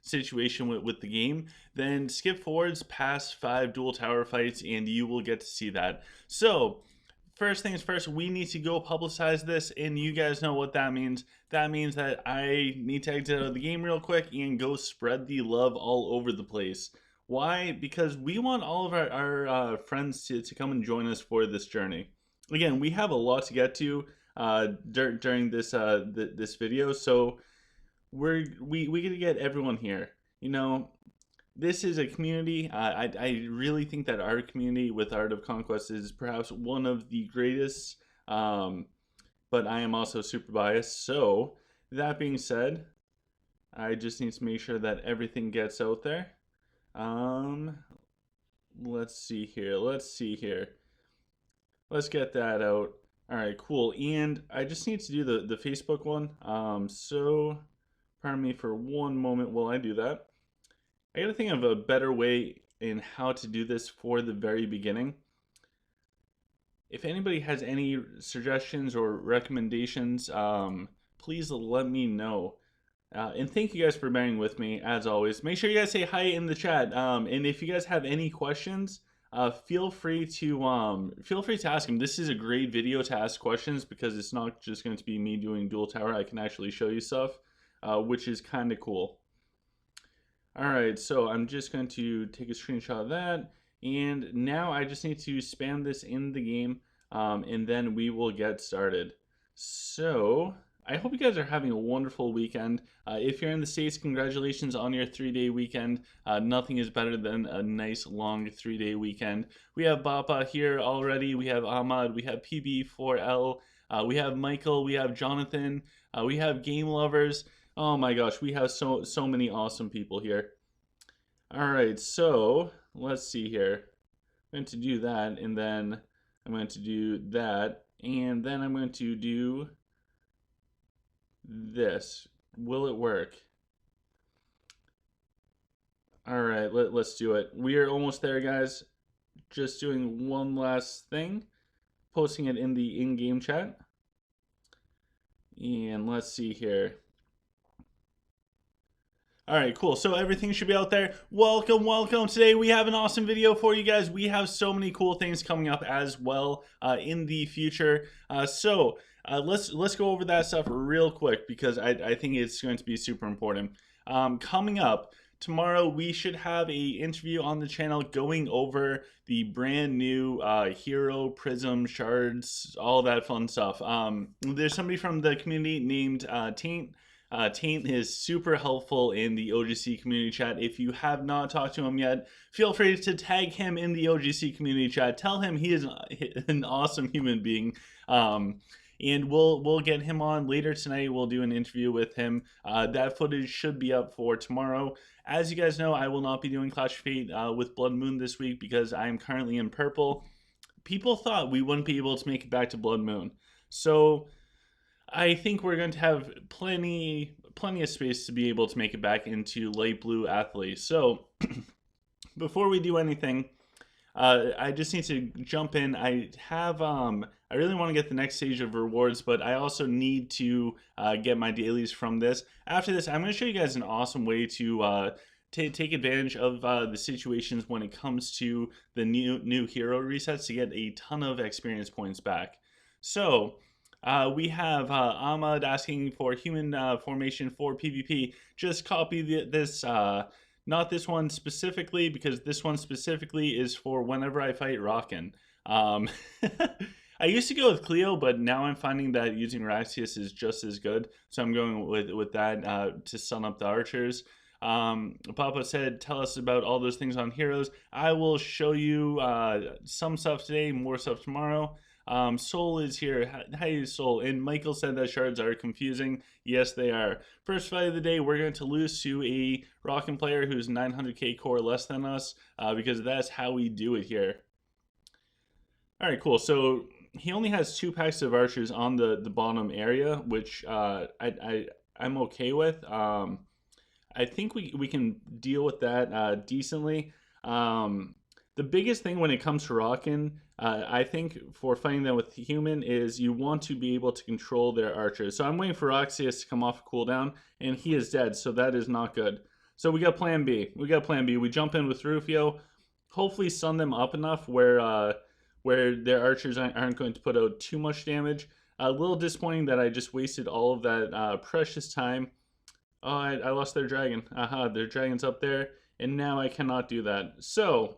situation with the game, then skip forwards past 5 dual tower fights and you will get to see that. So first things first, we need to go publicize this, and you guys know what that means. That means that I need to exit out of the game real quick and go spread the love all over the place. Why? Because we want all of our friends to come and join us for this journey. Again, we have a lot to get to during this this video, so we got to get everyone here. You know, this is a community. I really think that our community with Art of Conquest is perhaps one of the greatest, but I am also super biased. So, that being said, I just need to make sure that everything gets out there. Let's see here. Let's get that out. All right, cool. And I just need to do the Facebook one. So, pardon me for one moment while I do that. I gotta think of a better way in how to do this for the very beginning. If anybody has any suggestions or recommendations, please let me know. And thank you guys for bearing with me, as always. Make sure you guys say hi in the chat. And if you guys have any questions, feel free to ask them. This is a great video to ask questions because it's not just going to be me doing dual tower. I can actually show you stuff, which is kind of cool. All right, so I'm just going to take a screenshot of that, and now I just need to spam this in the game, and then we will get started. So I hope you guys are having a wonderful weekend. If you're in the States, congratulations on your 3-day weekend. Nothing is better than a nice long 3-day weekend. We have Bappa here already. We have Ahmad. We have PB4L. We have Michael. We have Jonathan. We have Game Lovers. Oh my gosh, we have so many awesome people here. All right, so let's see here. I'm going to do that, and then I'm going to do that, and then I'm going to do this. Will it work? All right, let's do it. We are almost there, guys. Just doing one last thing, posting it in the in-game chat. And let's see here. All right, cool. So everything should be out there. Welcome. Today we have an awesome video for you guys. We have so many cool things coming up as well in the future. So let's go over that stuff real quick because I think it's going to be super important. Coming up tomorrow, we should have a interview on the channel going over the brand new hero prism shards, all that fun stuff. There's somebody from the community named Taint. Taint is super helpful in the OGC community chat. If you have not talked to him yet, feel free to tag him in the OGC community chat. Tell him he is an awesome human being. And we'll get him on later tonight. We'll do an interview with him. That footage should be up for tomorrow. As you guys know, I will not be doing Clash of Fate with Blood Moon this week because I am currently in purple. People thought we wouldn't be able to make it back to Blood Moon. So I think we're going to have plenty of space to be able to make it back into light blue athlete. So before we do anything, I just need to jump in. I really want to get the next stage of rewards, but I also need to get my dailies from this. After this, I'm going to show you guys an awesome way to take advantage of the situations when it comes to the new hero resets to get a ton of experience points back. So we have Ahmad asking for human formation for PvP. Just copy this, not this one specifically, because this one specifically is for whenever I fight Rockin. I used to go with Cleo, but now I'm finding that using Raxius is just as good. So I'm going with that to stun up the archers. Papa said, tell us about all those things on heroes. I will show you some stuff today, more stuff tomorrow. Soul is here. Hi, Soul. And Michael said that shards are confusing. Yes, they are. First fight of the day, we're going to lose to a Rockin' player who's 900k core less than us, because that's how we do it here. All right, cool. So he only has 2 packs of archers on the bottom area, which I'm okay with. I think we can deal with that decently. The biggest thing when it comes to rocking, I think, for fighting them with human is you want to be able to control their archers. So I'm waiting for Roxius to come off a cooldown, and he is dead, so that is not good. So we got plan B. We jump in with Rufio, hopefully stun them up enough where their archers aren't going to put out too much damage. A little disappointing that I just wasted all of that precious time. Oh, I lost their dragon. Aha, their dragon's up there, and now I cannot do that. So,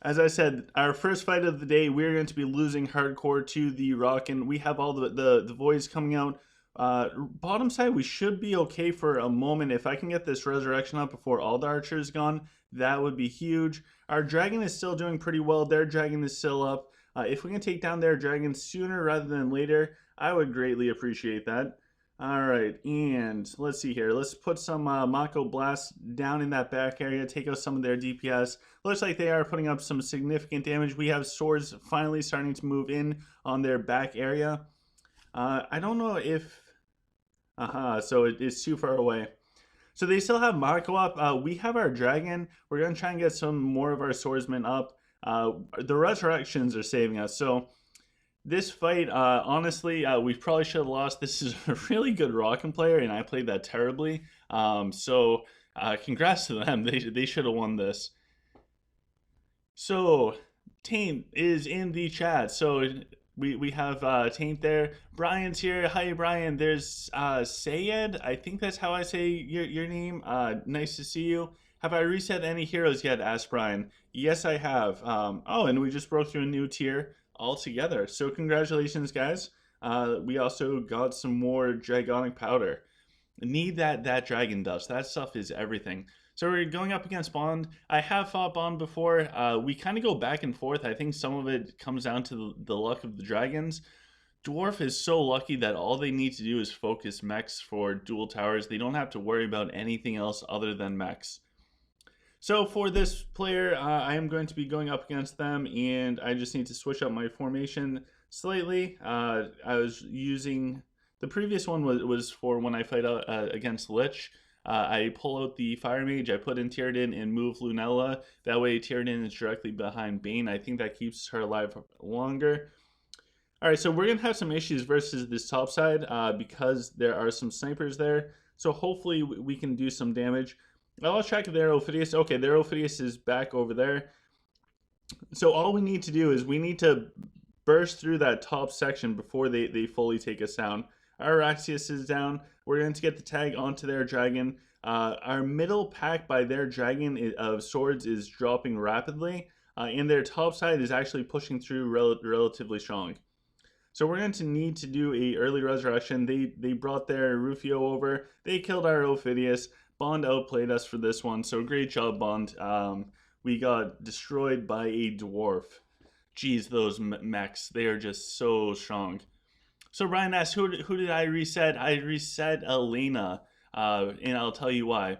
as I said, our first fight of the day, we're going to be losing hardcore to the Rockin'. We have all the voids coming out. Bottom side, we should be okay for a moment. If I can get this resurrection up before all the archers gone, that would be huge. Our dragon is still doing pretty well. Their dragon is still up. If we can take down their dragon sooner rather than later, I would greatly appreciate that. Alright, and let's see here. Let's put some Mako Blasts down in that back area, take out some of their DPS. Looks like they are putting up some significant damage. We have swords finally starting to move in on their back area. I don't know if... so it's too far away. So they still have Mako up. We have our dragon. We're going to try and get some more of our swordsmen up. The resurrections are saving us. So this fight, honestly, we probably should have lost. This is a really good Rockin' player, and I played that terribly. Congrats to them. They should have won this. So Taint is in the chat. So we have Taint there. Brian's here. Hi, Brian. There's Sayed. I think that's how I say your name. Nice to see you. Have I reset any heroes yet? Asked Brian. Yes, I have. Oh, and we just broke through a new tier altogether. So congratulations, guys. We also got some more Dragonic Powder. Need that Dragon Dust. That stuff is everything. So we're going up against Bond. I have fought Bond before. We kind of go back and forth. I think some of it comes down to the luck of the dragons. Dwarf is so lucky that all they need to do is focus mechs for dual towers. They don't have to worry about anything else other than mechs. So for this player, I am going to be going up against them, and I just need to switch up my formation slightly. I was using... The previous one was for when I fight against Lich. I pull out the Fire Mage, I put in Tyranids and move Lunella. That way Tyranids is directly behind Bane. I think that keeps her alive longer. Alright, so we're going to have some issues versus this top side because there are some snipers there. So hopefully we can do some damage. I lost track of their Ophidius. Okay, their Ophidius is back over there. So all we need to do is we need to burst through that top section before they fully take us down. Our Roxius is down. We're going to get the tag onto their dragon. Our middle pack by their dragon of swords is dropping rapidly. And their top side is actually pushing through relatively strong. So we're going to need to do a early resurrection. They brought their Rufio over. They killed our Ophidius. Bond outplayed us for this one, so great job, Bond. We got destroyed by a dwarf. Jeez, those mechs, they are just so strong. So Ryan asked, who did I reset? I reset Elena, and I'll tell you why.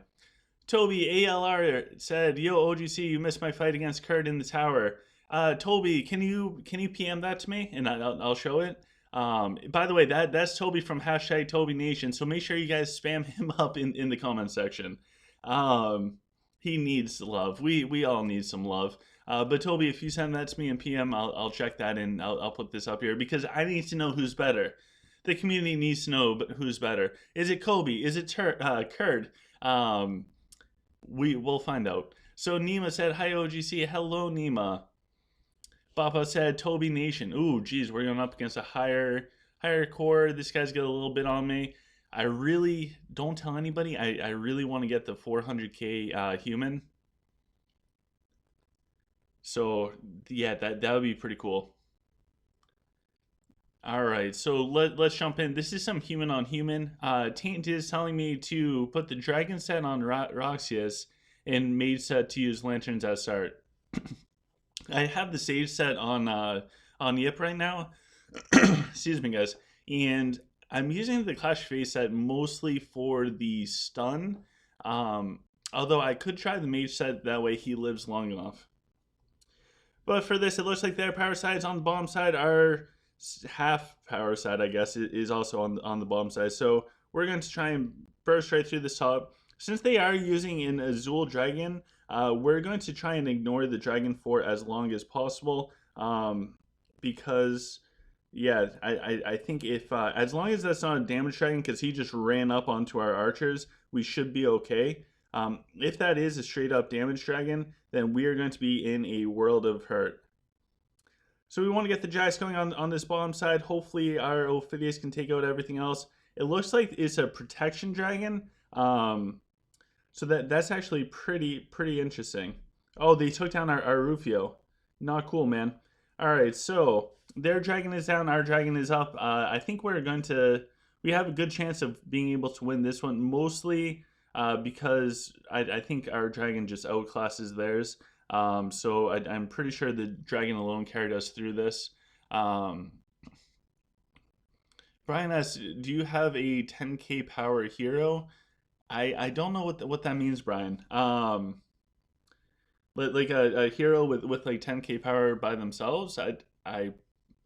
Toby, ALR, said, yo, OGC, you missed my fight against Kurd in the tower. Toby, can you PM that to me, and I'll show it? By the way, that's Toby from #TobyNation, so make sure you guys spam him up in the comment section. He needs love. We all need some love. But Toby, if you send that to me in PM, I'll check that and I'll put this up here because I need to know who's better. The community needs to know who's better. Is it Kobe? Is it Kurd? We'll find out. So Nima said, hi OGC. Hello Nima. Papa said Toby Nation. Ooh, geez, we're going up against a higher core. This guy's got a little bit on me. I really, don't tell anybody, I really want to get the 400k human. So, yeah, that would be pretty cool. Alright, so let's jump in. This is some human on human. Taint is telling me to put the dragon set on Roxius and mage set to use lanterns at start. I have the sage set on Yip right now. Excuse me, guys. And I'm using the Clash Phase set mostly for the stun. Although I could try the mage set, that way he lives long enough. But for this, it looks like their power side is on the bottom side. Our half power side, I guess, is also on the bottom side. So we're going to try and burst right through this top. Since they are using an Azul Dragon, we're going to try and ignore the dragon for as long as possible, because yeah, I think if as long as that's not a damage dragon, because he just ran up onto our archers, we should be okay. If that is a straight up damage dragon, then we are going to be in a world of hurt. So we want to get the Jax going on this bottom side. Hopefully our Ophidius can take out everything else. It looks like it's a protection dragon. So that's actually pretty interesting. Oh, they took down our Rufio. Not cool, man. All right, so their dragon is down, our dragon is up. I think we have a good chance of being able to win this one, mostly because I think our dragon just outclasses theirs. So I'm pretty sure the dragon alone carried us through this. Brian asks, do you have a 10k power hero? I don't know what that means, Brian. Like a hero with like 10k power by themselves.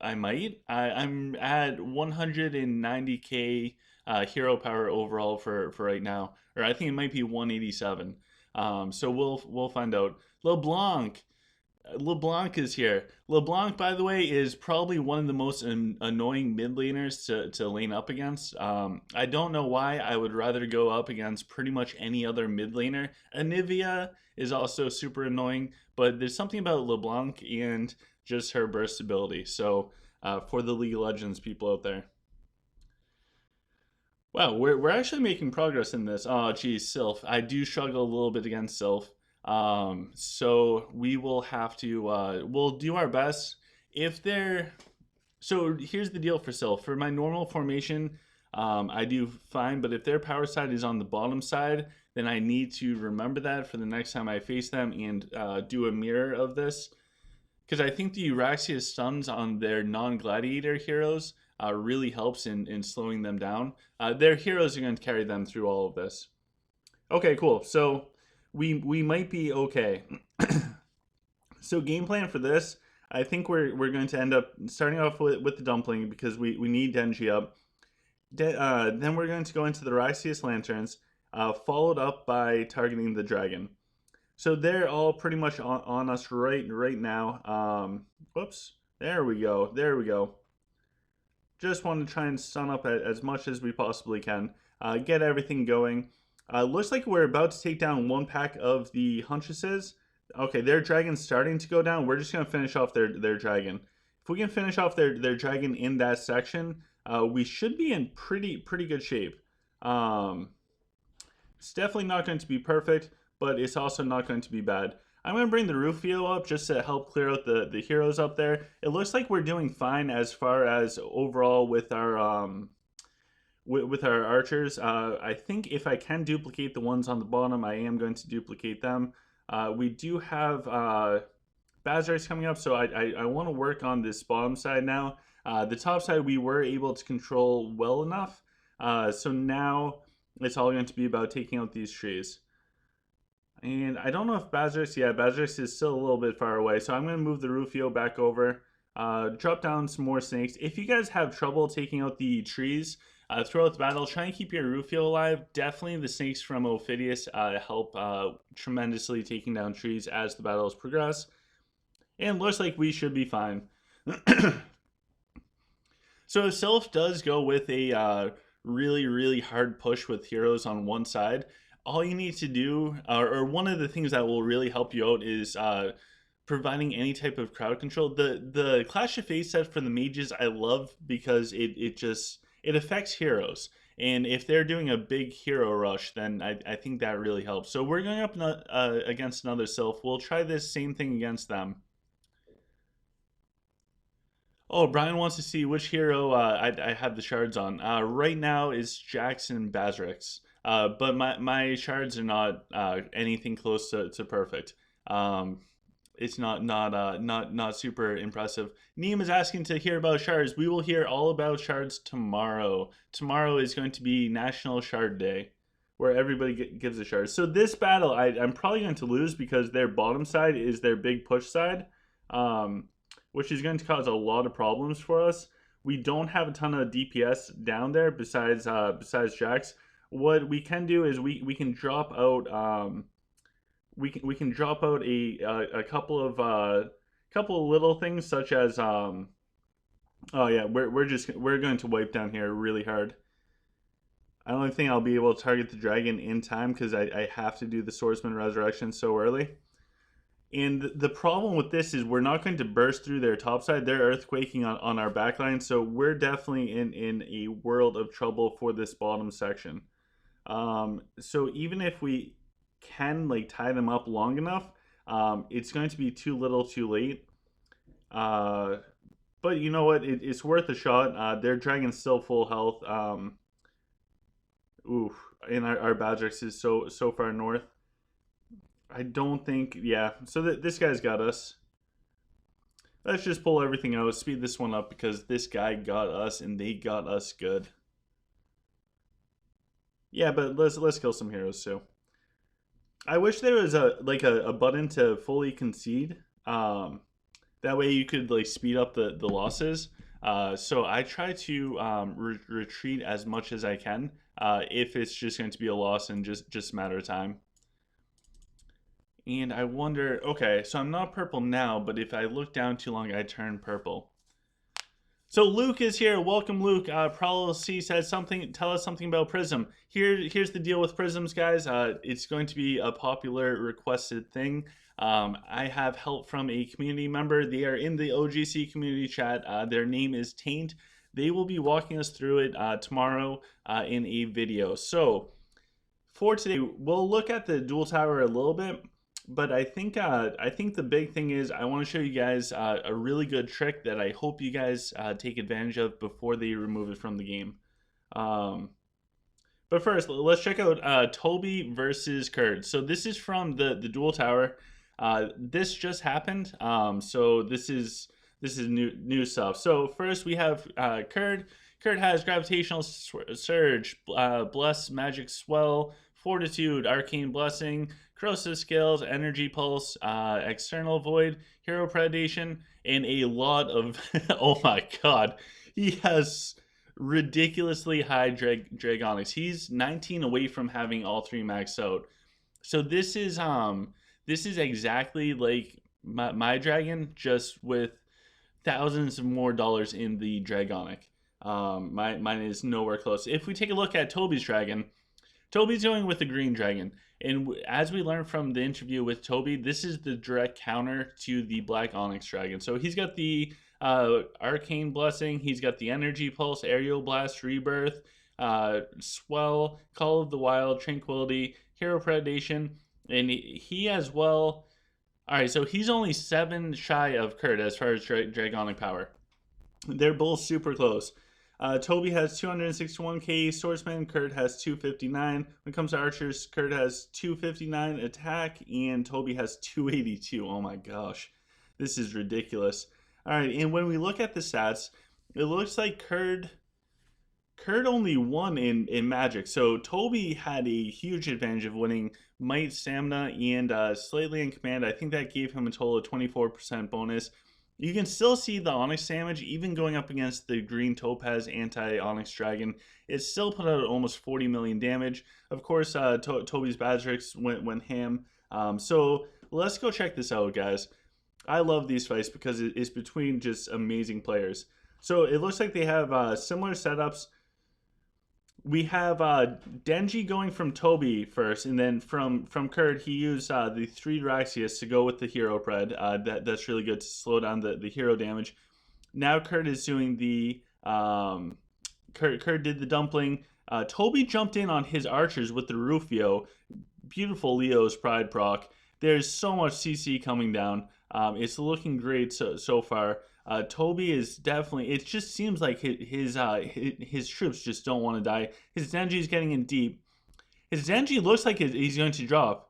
I might. I'm at 190k hero power overall for right now, or I think it might be 187. So we'll find out. LeBlanc is here. LeBlanc, by the way, is probably one of the most annoying mid laners to lane up against. I don't know why. I would rather go up against pretty much any other mid laner. Anivia is also super annoying, but there's something about LeBlanc and just her burst ability. So for the League of Legends people out there. Wow, we're actually making progress in this. Oh, geez, Sylph. I do struggle a little bit against Sylph. So we will have to, we'll do our best. So here's the deal for Sylph. For my normal formation, I do fine, but if their power side is on the bottom side, then I need to remember that for the next time I face them and do a mirror of this. Because I think the Euraxia stuns on their non-gladiator heroes really helps in slowing them down. Their heroes are going to carry them through all of this. Okay, cool. So we might be okay. So game plan for this, I think we're going to end up starting off with the dumpling because we need Denji up. Then we're going to go into the Ryxius Lanterns, followed up by targeting the dragon. So they're all pretty much on us right now. Whoops. There we go. Just want to try and stun up as much as we possibly can. Get everything going. Looks like we're about to take down one pack of the Huntresses. Okay, their dragon's starting to go down. We're just going to finish off their dragon. If we can finish off their dragon in that section, we should be in pretty good shape. It's definitely not going to be perfect, but it's also not going to be bad. I'm going to bring the Rufio up just to help clear out the heroes up there. It looks like we're doing fine as far as overall with our archers. I think if I can duplicate the ones on the bottom, I am going to duplicate them. We do have Bazarks coming up, so I want to work on this bottom side now. The top side we were able to control well enough, so now it's all going to be about taking out these trees. And I don't know if Bazarks, yeah, Bazarks is still a little bit far away, so I'm going to move the Rufio back over, drop down some more snakes. If you guys have trouble taking out the trees throughout the battle, try and keep your Rufio alive. Definitely the snakes from Ophidius help tremendously taking down trees as the battles progress. And looks like we should be fine. So if Sylph does go with a really hard push with heroes on one side, all you need to do, or one of the things that will really help you out is providing any type of crowd control. The Clash of Fate set for the mages I love because it affects heroes. And if they're doing a big hero rush, then I think that really helps. So we're going up against another Sylph. We'll try this same thing against them. Oh, Brian wants to see which hero I have the shards on. Right now is Jackson Bazarix. But my shards are not anything close to perfect. It's not super impressive. Neem is asking to hear about shards. We will hear all about shards tomorrow. Tomorrow is going to be National Shard Day, where everybody gives a shard. So this battle, I'm probably going to lose because their bottom side is their big push side, which is going to cause a lot of problems for us. We don't have a ton of DPS down there besides Jax. What we can do is we can drop out we can drop out a couple of little things such as oh yeah, we're going to wipe down here really hard. I don't think I'll be able to target the dragon in time because I have to do the swordsman resurrection so early. And the problem with this is we're not going to burst through their top side. They're earthquaking on our backline, so we're definitely in a world of trouble for this bottom section. So even if we can like tie them up long enough, it's going to be too little too late. But you know what? It's worth a shot. Their dragon's still full health. Oof. And our Badrix is so far north. I don't think, yeah. So this guy's got us. Let's just pull everything out, speed this one up because this guy got us and they got us good. Yeah, but let's kill some heroes too. I wish there was a button to fully concede. That way you could like speed up the losses. So I try to retreat as much as I can if it's just going to be a loss and just a matter of time. And I wonder, okay, so I'm not purple now, but if I look down too long, I turn purple. So Luke is here. Welcome, Luke. Prowler C says something. Tell us something about Prism. Here's the deal with Prisms, guys. It's going to be a popular requested thing. I have help from a community member. They are in the OGC community chat. Their name is Taint. They will be walking us through it tomorrow in a video. So for today, we'll look at the dual tower a little bit. But I think the big thing is I want to show you guys a really good trick that I hope you guys take advantage of before they remove it from the game. But first, let's check out Toby versus Kurd. So this is from the dual tower. This just happened. So this is new stuff. So first we have Kurd. Kurd has Gravitational Surge, Bless, Magic Swell, Fortitude, Arcane Blessing, Corrosive Scales, Energy Pulse, External Void, Hero Predation, and a lot of... oh my god. He has ridiculously high Dragonics. He's 19 away from having all three maxed out. So this is exactly like my dragon, just with thousands of more dollars in the Dragonic. Mine is nowhere close. If we take a look at Toby's dragon, Toby's going with the green dragon. And as we learned from the interview with Toby, this is the direct counter to the black onyx dragon. So he's got the arcane blessing, he's got the energy pulse, aerial blast, rebirth, swell, call of the wild, tranquility, hero predation, and he as well. All right, so he's only 7 shy of Kurd as far as dragonic power. They're both super close. Toby has 261k swordsman, Kurd has 259. When it comes to archers, Kurd has 259 attack, and Toby has 282. Oh my gosh, this is ridiculous. All right, and when we look at the stats, it looks like Kurd only won in magic. So Toby had a huge advantage of winning might, stamina, and slightly in command. I think that gave him a total of 24% bonus. You can still see the Onyx damage, even going up against the green Topaz anti-Onyx Dragon. It still put out almost 40 million damage. Of course, Toby's Badrix went ham. So let's go check this out, guys. I love these fights because it's between just amazing players. So it looks like they have similar setups. We have Denji going from Toby first, and then from Kurd, he used the 3 Draxius to go with the hero pred. That's really good to slow down the hero damage. Now Kurd is doing the... Kurd did the dumpling. Toby jumped in on his archers with the Rufio. Beautiful Leo's Pride proc. There's so much CC coming down. It's looking great so far. Toby is definitely... It just seems like his troops just don't want to die. His Denji is getting in deep. His Denji looks like he's going to drop.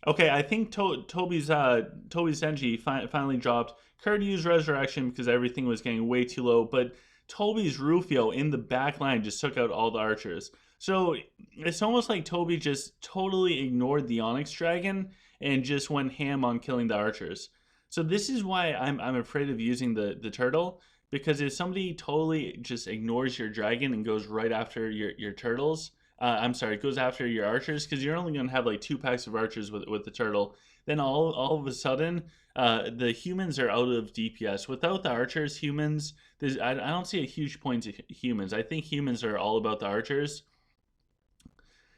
Okay, I think Toby's Denji finally dropped. Kurd used Resurrection because everything was getting way too low, but Toby's Rufio in the back line just took out all the archers. So it's almost like Toby just totally ignored the Onyx Dragon and just went ham on killing the archers. So this is why I'm afraid of using the turtle, because if somebody totally just ignores your dragon and goes right after your turtles, I'm sorry, it goes after your archers because you're only going to have like 2 packs of archers with the turtle. Then all of a sudden, the humans are out of DPS. Without the archers, humans, I don't see a huge point to humans. I think humans are all about the archers.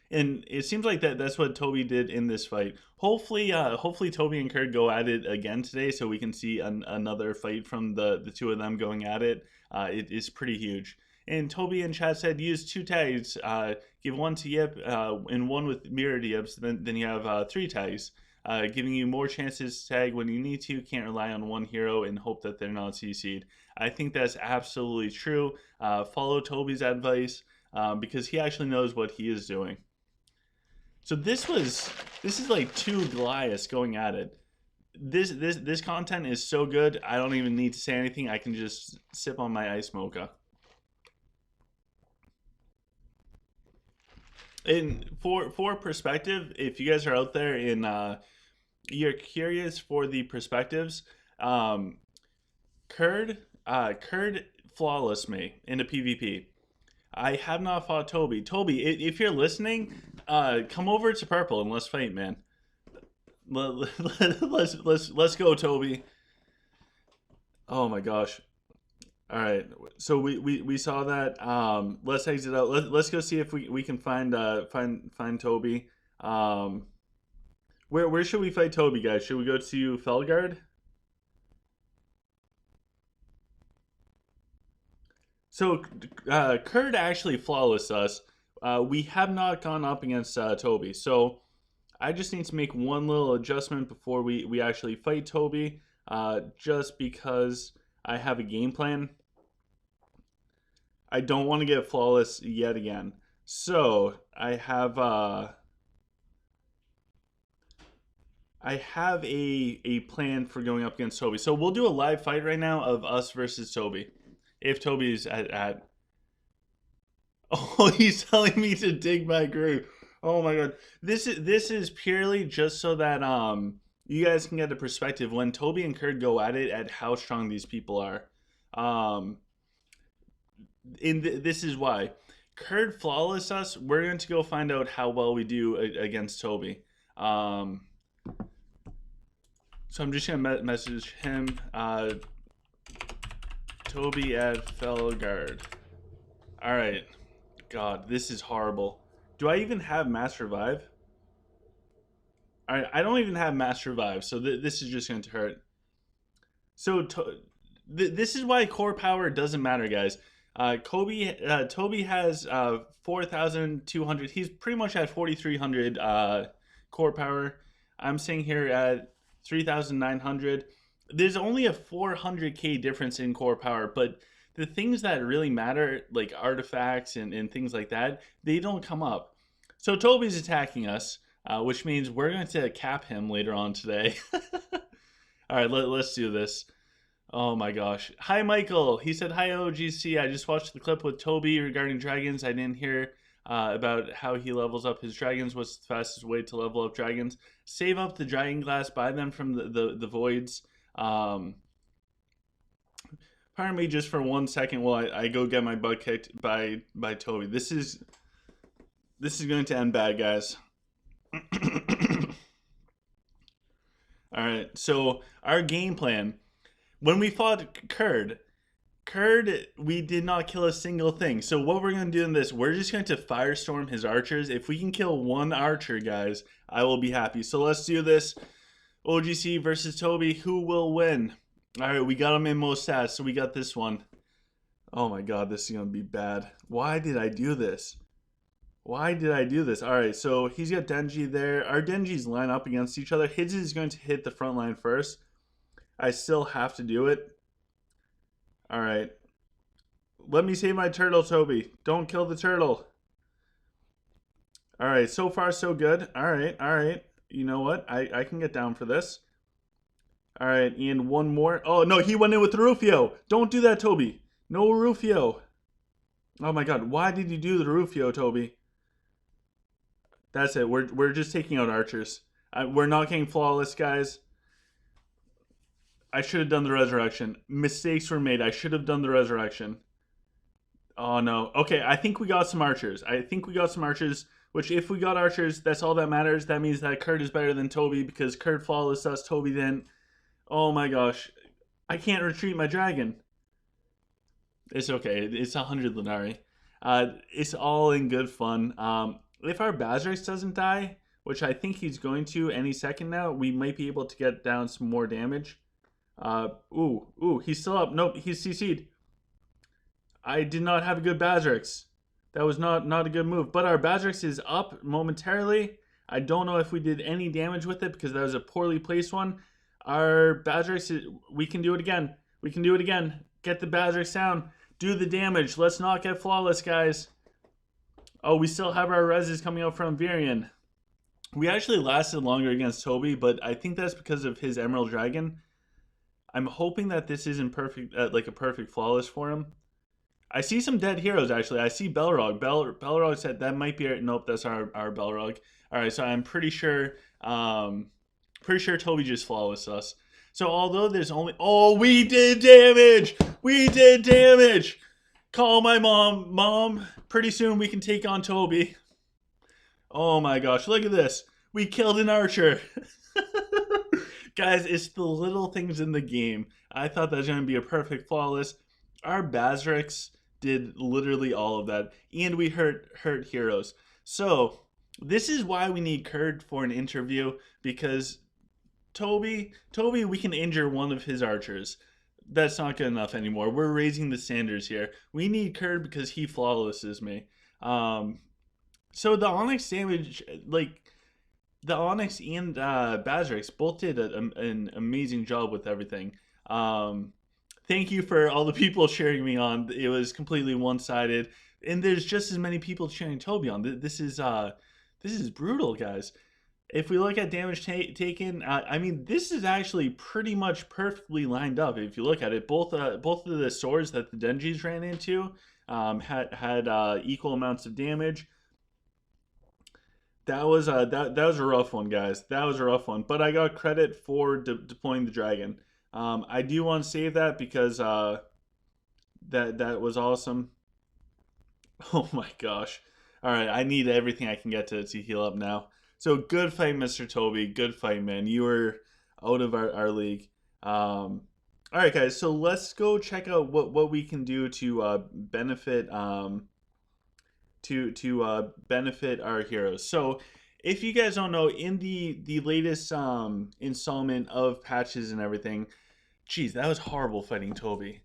And it seems like that's what Toby did in this fight. Hopefully Toby and Kurd go at it again today, so we can see another fight from the two of them going at it. It is pretty huge. And Toby in chat said use 2 tags. Give 1 to Yip and 1 with mirrored Yips. Then you have 3 tags, giving you more chances to tag when you need to. Can't rely on 1 hero and hope that they're not CC'd. I think that's absolutely true. Follow Toby's advice because he actually knows what he is doing. So this is like 2 Goliaths going at it. This content is so good. I don't even need to say anything. I can just sip on my ice mocha. And for perspective, if you guys are out there and you're curious for the perspectives, Kurd flawless me in a PvP. I have not fought Toby. Toby, if you're listening, come over to purple and let's fight, man. Let's go, Toby. Oh my gosh. All right, so we saw that. Let's exit out. Let's go see if we can find Toby. Where should we fight Toby, guys? Should we go to Felgard? So Kurd actually flawless us. We have not gone up against Toby, so I just need to make one little adjustment before we actually fight Toby, just because I have a game plan. I don't want to get flawless yet again. So I have a plan for going up against Toby. So we'll do a live fight right now of us versus Toby. If Toby's at oh, he's telling me to dig my grave. Oh my god. This is purely just so that you guys can get a perspective when Toby and Kurd go at it at how strong these people are. This is why. Kurd flawless us. We're going to go find out how well we do against Toby. So I'm just going to message him. Toby at Felgard. Alright. God, this is horrible. Do I even have Mass Revive? Alright, I don't even have Mass Revive, so this is just going to hurt. So, this is why core power doesn't matter, guys. Toby has 4,200. He's pretty much at 4,300 core power. I'm sitting here at 3,900. There's only a 400k difference in core power, but the things that really matter, like artifacts and things like that, they don't come up. So Toby's attacking us, which means we're going to cap him later on today. All right, let's do this. Oh my gosh. Hi, Michael. He said, hi, OGC. I just watched the clip with Toby regarding dragons. I didn't hear about how he levels up his dragons. What's the fastest way to level up dragons? Save up the dragon glass, buy them from the voids. Pardon me just for 1 second while I go get my butt kicked by Toby. This is going to end bad, guys. Alright, so our game plan. When we fought Kurd, we did not kill a single thing. So what we're going to do in this, we're just going to firestorm his archers. If we can kill 1 archer, guys, I will be happy. So let's do this. OGC versus Toby. Who will win? All right, we got him in most stats, so we got this one. Oh my god, this is going to be bad. Why did I do this? Why did I do this? All right, so he's got Denji there. Our Denjis line up against each other. His is going to hit the front line first. I still have to do it. All right. Let me save my turtle, Toby. Don't kill the turtle. All right, so far so good. All right. You know what? I can get down for this. All right, and one more. Oh, no, he went in with Rufio. Don't do that, Toby. No Rufio. Oh, my God. Why did you do the Rufio, Toby? That's it. We're just taking out archers. We're not getting flawless, guys. I should have done the resurrection. Mistakes were made. I should have done the resurrection. Oh no. Okay, I think we got some archers. Which if we got archers, that's all that matters. That means that Kurd is better than Toby because Kurd flawless us, Toby didn't. Oh my gosh. I can't retreat my dragon. It's okay. It's 100 Lunari. It's all in good fun. If our Bazrex doesn't die, which I think he's going to any second now, we might be able to get down some more damage. Ooh, he's still up. Nope, he's CC'd. I did not have a good Bazrex. That was not a good move. But our Bazrex is up momentarily. I don't know if we did any damage with it because that was a poorly placed one. Our Bazrex is, we can do it again. We can do it again. Get the Bazrex down. Do the damage. Let's not get flawless, guys. Oh, we still have our reses coming out from Virion. We actually lasted longer against Toby, but I think that's because of his Emerald Dragon. I'm hoping that this isn't perfect, like a perfect flawless for him. I see some dead heroes, actually. I see Belrog. Belrog said that might be our... Nope, that's our Belrog. All right, so I'm pretty sure Toby just flawless us. So although there's only... Oh, we did damage! We did damage! Call my mom. Mom, pretty soon we can take on Toby. Oh my gosh, look at this. We killed an archer. Guys, it's the little things in the game. I thought that was going to be a perfect flawless. Our Bazrex did literally all of that. And we hurt heroes. So, this is why we need Kurd for an interview. Because Toby, we can injure one of his archers. That's not good enough anymore. We're raising the standards here. We need Kurd because he flawlesses me. So the Onyx damage, like, the Onyx and Bazrex both did an amazing job with everything. Thank you for all the people cheering me on. It was completely one-sided. And there's just as many people cheering Toby on. This is brutal, guys. If we look at damage taken, I mean, this is actually pretty much perfectly lined up. If you look at it, both of the swords that the Denjis ran into had equal amounts of damage. That was a rough one, guys. That was a rough one. But I got credit for deploying the dragon. I do want to save that because that was awesome. Oh my gosh! All right, I need everything I can get to heal up now. So good fight, Mr. Toby. Good fight, man. You were out of our league. All right, guys. So let's go check out what we can do to benefit benefit our heroes. So if you guys don't know, in the latest installment of patches and everything, geez, that was horrible fighting Toby.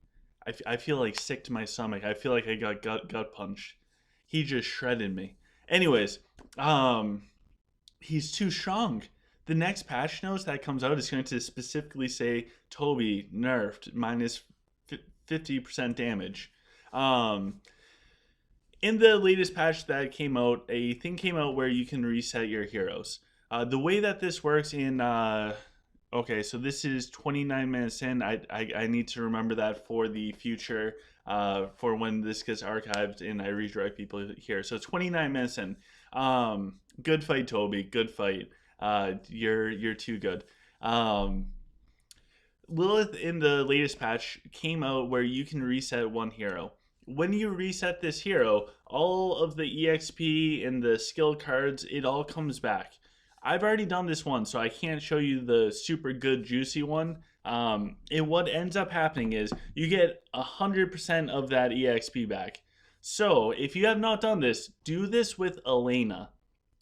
I feel like sick to my stomach. I feel like I got gut punched. He just shredded me. Anyways, he's too strong. The next patch notes that comes out is going to specifically say Toby nerfed minus 50% damage. In the latest patch that came out, a thing came out where you can reset your heroes. The way that this works in... okay, so this is 29 minutes in. I need to remember that for the future, for when this gets archived and I redirect people here. So 29 minutes in. Good fight, Toby. Good fight. You're too good. Lilith in the latest patch came out where you can reset one hero. When you reset this hero, all of the EXP and the skill cards, it all comes back. I've already done this one, so I can't show you the super good juicy one. And what ends up happening is you get 100% of that EXP back. So if you have not done this, do this with Elena.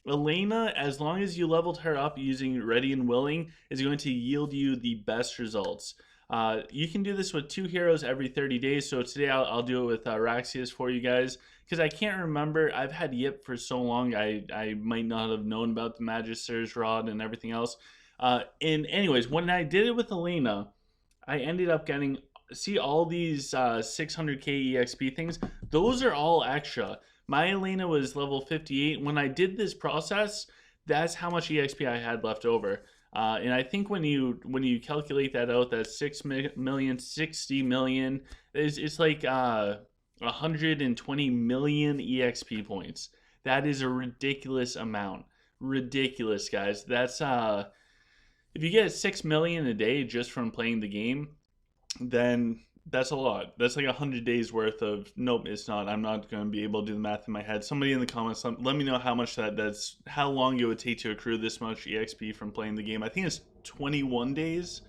Elena, as long as you leveled her up using Ready and Willing, is going to yield you the best results. You can do this with 2 heroes every 30 days. So today I'll do it with Raxius for you guys. Because I can't remember. I've had Yip for so long. I might not have known about the Magister's Rod and everything else. And anyways, when I did it with Elena, I ended up getting... See all these 600k EXP things? Those are all extra. My Elena was level 58. When I did this process, that's how much EXP I had left over. And I think when you calculate that out, that's 6 million, 60 million. It's like 120 million EXP points. That is a ridiculous amount. Ridiculous, guys. That's if you get 6 million a day just from playing the game, then That's a lot. That's like 100 days worth of. Nope, it's not. I'm not going to be able to do the math in my head. Somebody in the comments, let me know how much that's how long it would take to accrue this much EXP from playing the game. I think it's 21 days.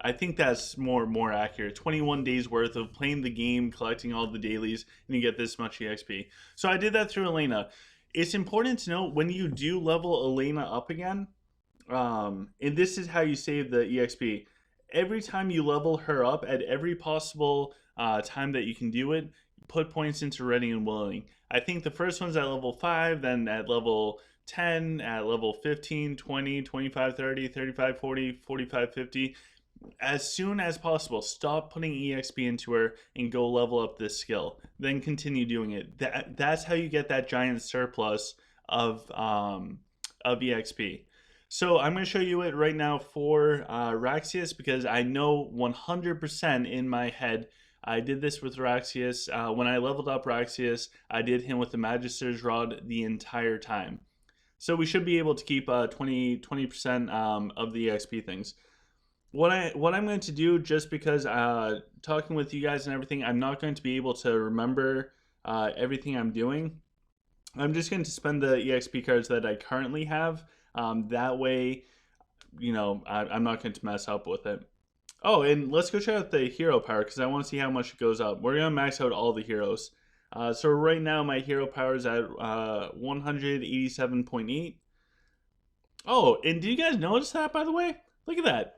I think that's more accurate. 21 days worth of playing the game, collecting all the dailies, and you get this much EXP. So I did that through Elena. It's important to know when you do level Elena up again, and this is how you save the EXP. Every time you level her up at every possible time that you can do it, put points into ready and willing. I think the first one's at level 5, then at level 10, at level 15, 20, 25, 30, 35, 40, 45, 50. As soon as possible, stop putting EXP into her and go level up this skill. Then continue doing it. That's how you get that giant surplus of EXP. So I'm going to show you it right now for Raxius because I know 100% in my head I did this with Raxius. When I leveled up Raxius, I did him with the Magister's Rod the entire time. So we should be able to keep 20% of the EXP things. What I'm going to do, just because talking with you guys and everything, I'm not going to be able to remember everything I'm doing. I'm just going to spend the EXP cards that I currently have. That way, you know, I'm not going to mess up with it. Oh, and let's go check out the hero power because I want to see how much it goes up. We're going to max out all the heroes. So right now my hero power is at 187.8. Oh, and did you guys notice that, by the way? Look at that.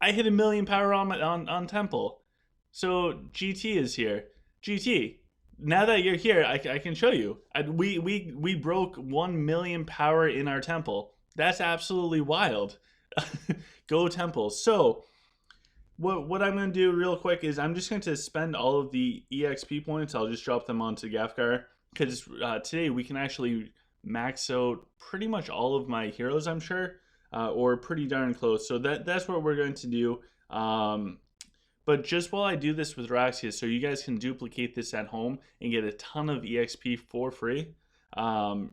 I hit 1,000,000 power on Temple. So GT is here. GT, now that you're here, I can show you. We broke 1,000,000 power in our Temple. That's absolutely wild. Go Temple. So what I'm going to do real quick is I'm just going to spend all of the EXP points. I'll just drop them onto Gafgar because today we can actually max out pretty much all of my heroes, I'm sure. Or pretty darn close. So that's what we're going to do. But just while I do this with Raxius, so you guys can duplicate this at home and get a ton of EXP for free, I'm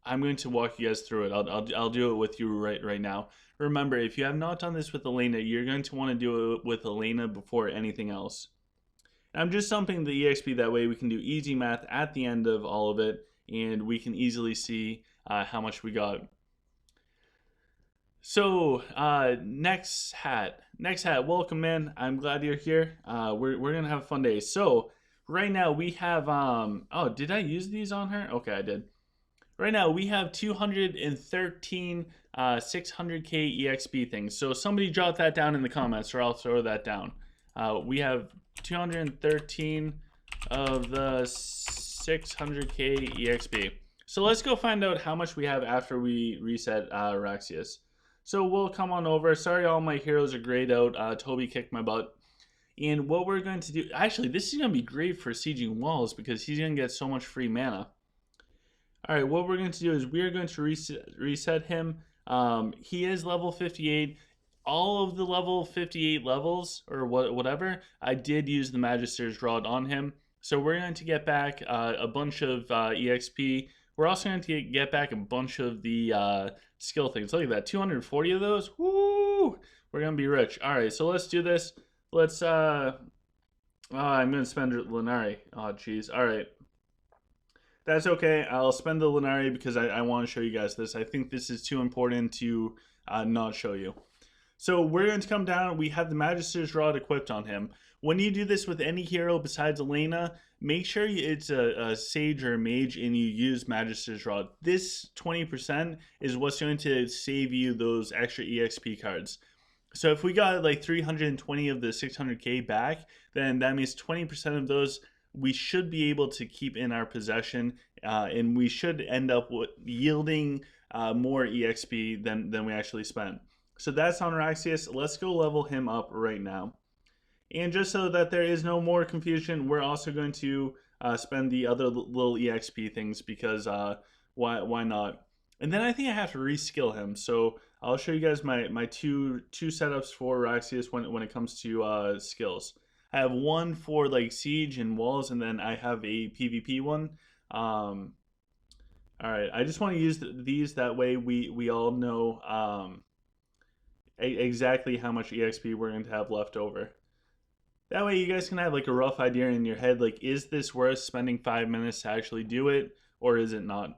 going to walk you guys through it. I'll do it with you right now. Remember, if you have not done this with Elena, you're going to want to do it with Elena before anything else. I'm just dumping the EXP, that way we can do easy math at the end of all of it, and we can easily see how much we got. So, next hat, welcome, man. I'm glad you're here. We're gonna have a fun day. So, right now we have, oh, did I use these on her? Okay, I did. Right now we have 213 600k EXP things. So somebody drop that down in the comments or I'll throw that down. We have 213 of the 600k EXP. So let's go find out how much we have after we reset Raxius. So we'll come on over. Sorry, all my heroes are grayed out. Toby kicked my butt. And what we're going to do, actually, this is going to be great for sieging walls because he's going to get so much free mana. All right, what we're going to do is we are going to reset him. He is level 58. All of the level 58 levels, or whatever, I did use the Magister's Rod on him. So we're going to get back a bunch of EXP. We're also going to get back a bunch of the skill things. Look at that, 240 of those. Woo! We're going to be rich. All right, so let's do this. Let's, I'm going to spend Lunari. Oh, jeez. All right. That's okay. I'll spend the Lunari because I want to show you guys this. I think this is too important to not show you. So we're going to come down. We have the Magister's Rod equipped on him. When you do this with any hero besides Elena, make sure it's a Sage or a Mage and you use Magister's Rod. This 20% is what's going to save you those extra EXP cards. So if we got like 320 of the 600k back, then that means 20% of those we should be able to keep in our possession, and we should end up yielding more EXP than we actually spent. So that's on Raxius. Let's go level him up right now. And just so that there is no more confusion, we're also going to spend the other little EXP things because why not? And then I think I have to reskill him. So I'll show you guys my two setups for Raxius when it comes to skills. I have one for like siege and walls, and then I have a PvP one. All right, I just want to use these, that way we all know exactly how much EXP we're going to have left over. That way you guys can have like a rough idea in your head, like, is this worth spending 5 minutes to actually do it, or is it not?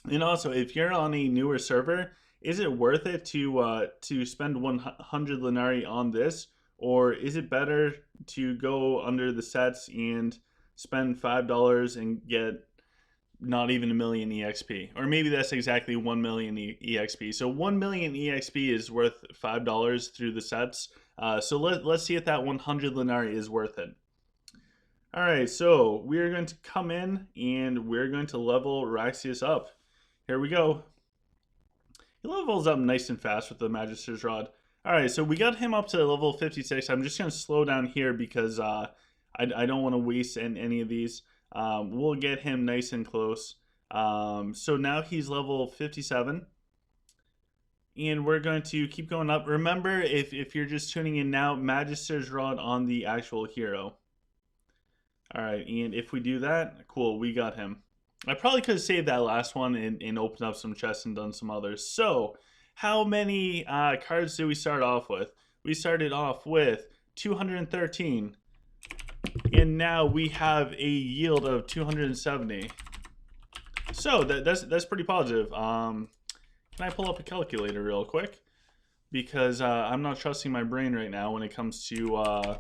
And also, if you're on a newer server, is it worth it to spend 100 Lenari on this, or is it better to go under the sets and spend $5 and get not even a million EXP, or maybe that's exactly 1 million EXP. So 1 million EXP is worth $5 through the sets. So let's see if that 100 Lenari is worth it. All right, so we're going to come in and we're going to level Raxius up. Here we go. He levels up nice and fast with the Magister's Rod. All right, so we got him up to level 56. I'm just going to slow down here because I don't want to waste any of these. We'll get him nice and close. So now he's level 57. And we're going to keep going up. Remember, if you're just tuning in now, Magister's Rod on the actual hero. All right, and if we do that, cool, we got him. I probably could have saved that last one and opened up some chests and done some others. So, how many cards did we start off with? We started off with 213. And now we have a yield of 270. So, that's pretty positive. Can I pull up a calculator real quick? Because I'm not trusting my brain right now when it comes to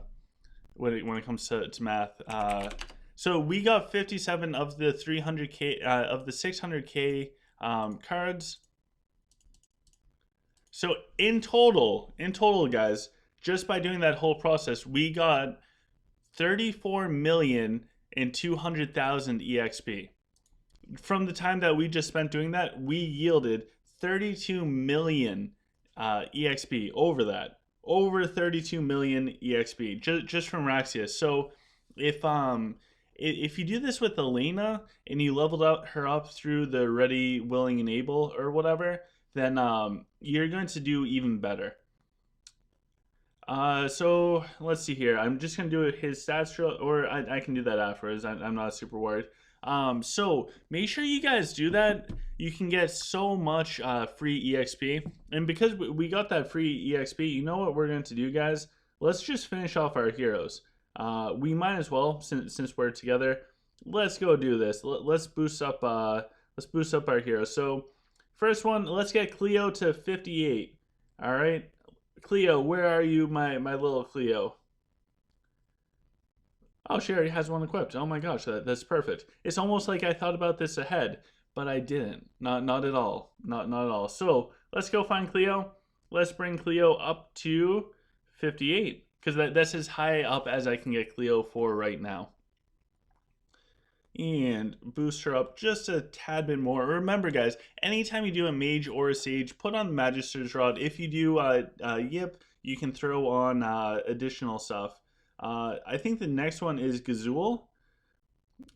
when it comes to math. So we got 57 of the 300k of the 600k cards. So in total, guys, just by doing that whole process, we got 34,200,000 EXP. From the time that we just spent doing that, we yielded 32 million EXP over that. Over 32 million EXP just from Raxius. So if you do this with Elena and you leveled out her up through the ready, willing, and able or whatever, then you're going to do even better. So let's see here. I'm just gonna do his stats, or I can do that afterwards. I'm not super worried. So make sure you guys do that. You can get so much free EXP, and because we got that free EXP, you know what we're going to do, guys? Let's just finish off our heroes. We might as well, since we're together. Let's go do this. Let's boost up our heroes. So first one, let's get Cleo to 58. All right, Cleo, where are you, my little Cleo? Oh, she already has one equipped. Oh my gosh, that's perfect. It's almost like I thought about this ahead, but I didn't. Not at all. Not at all. So let's go find Cleo. Let's bring Cleo up to 58, because that's as high up as I can get Cleo for right now. And boost her up just a tad bit more. Remember, guys, anytime you do a mage or a sage, put on the Magister's Rod. If you do Yip, you can throw on additional stuff. I think the next one is Gazul.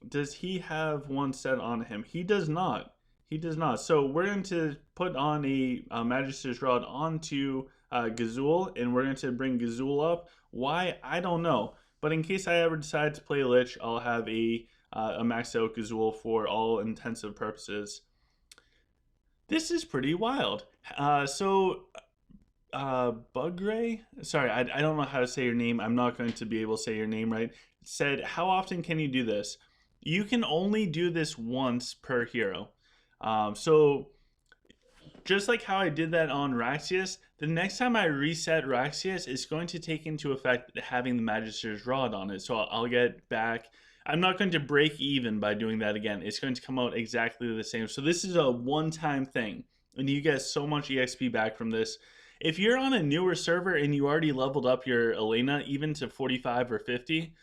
Does he have one set on him? He does not. He does not. So we're going to put on a Magister's Rod onto Gazul, and we're going to bring Gazul up. Why? I don't know. But in case I ever decide to play Lich, I'll have a maxed out Gazul for all intensive purposes. This is pretty wild. Bugray, sorry, I don't know how to say your name. I'm not going to be able to say your name right. Said, how often can you do this? You can only do this once per hero. So just like how I did that on Raxius, the next time I reset Raxius, it's going to take into effect having the Magister's Rod on it. So I'll get back. I'm not going to break even by doing that again. It's going to come out exactly the same. So this is a one-time thing, and you get so much EXP back from this. If you're on a newer server and you already leveled up your Elena even to 45 or 50,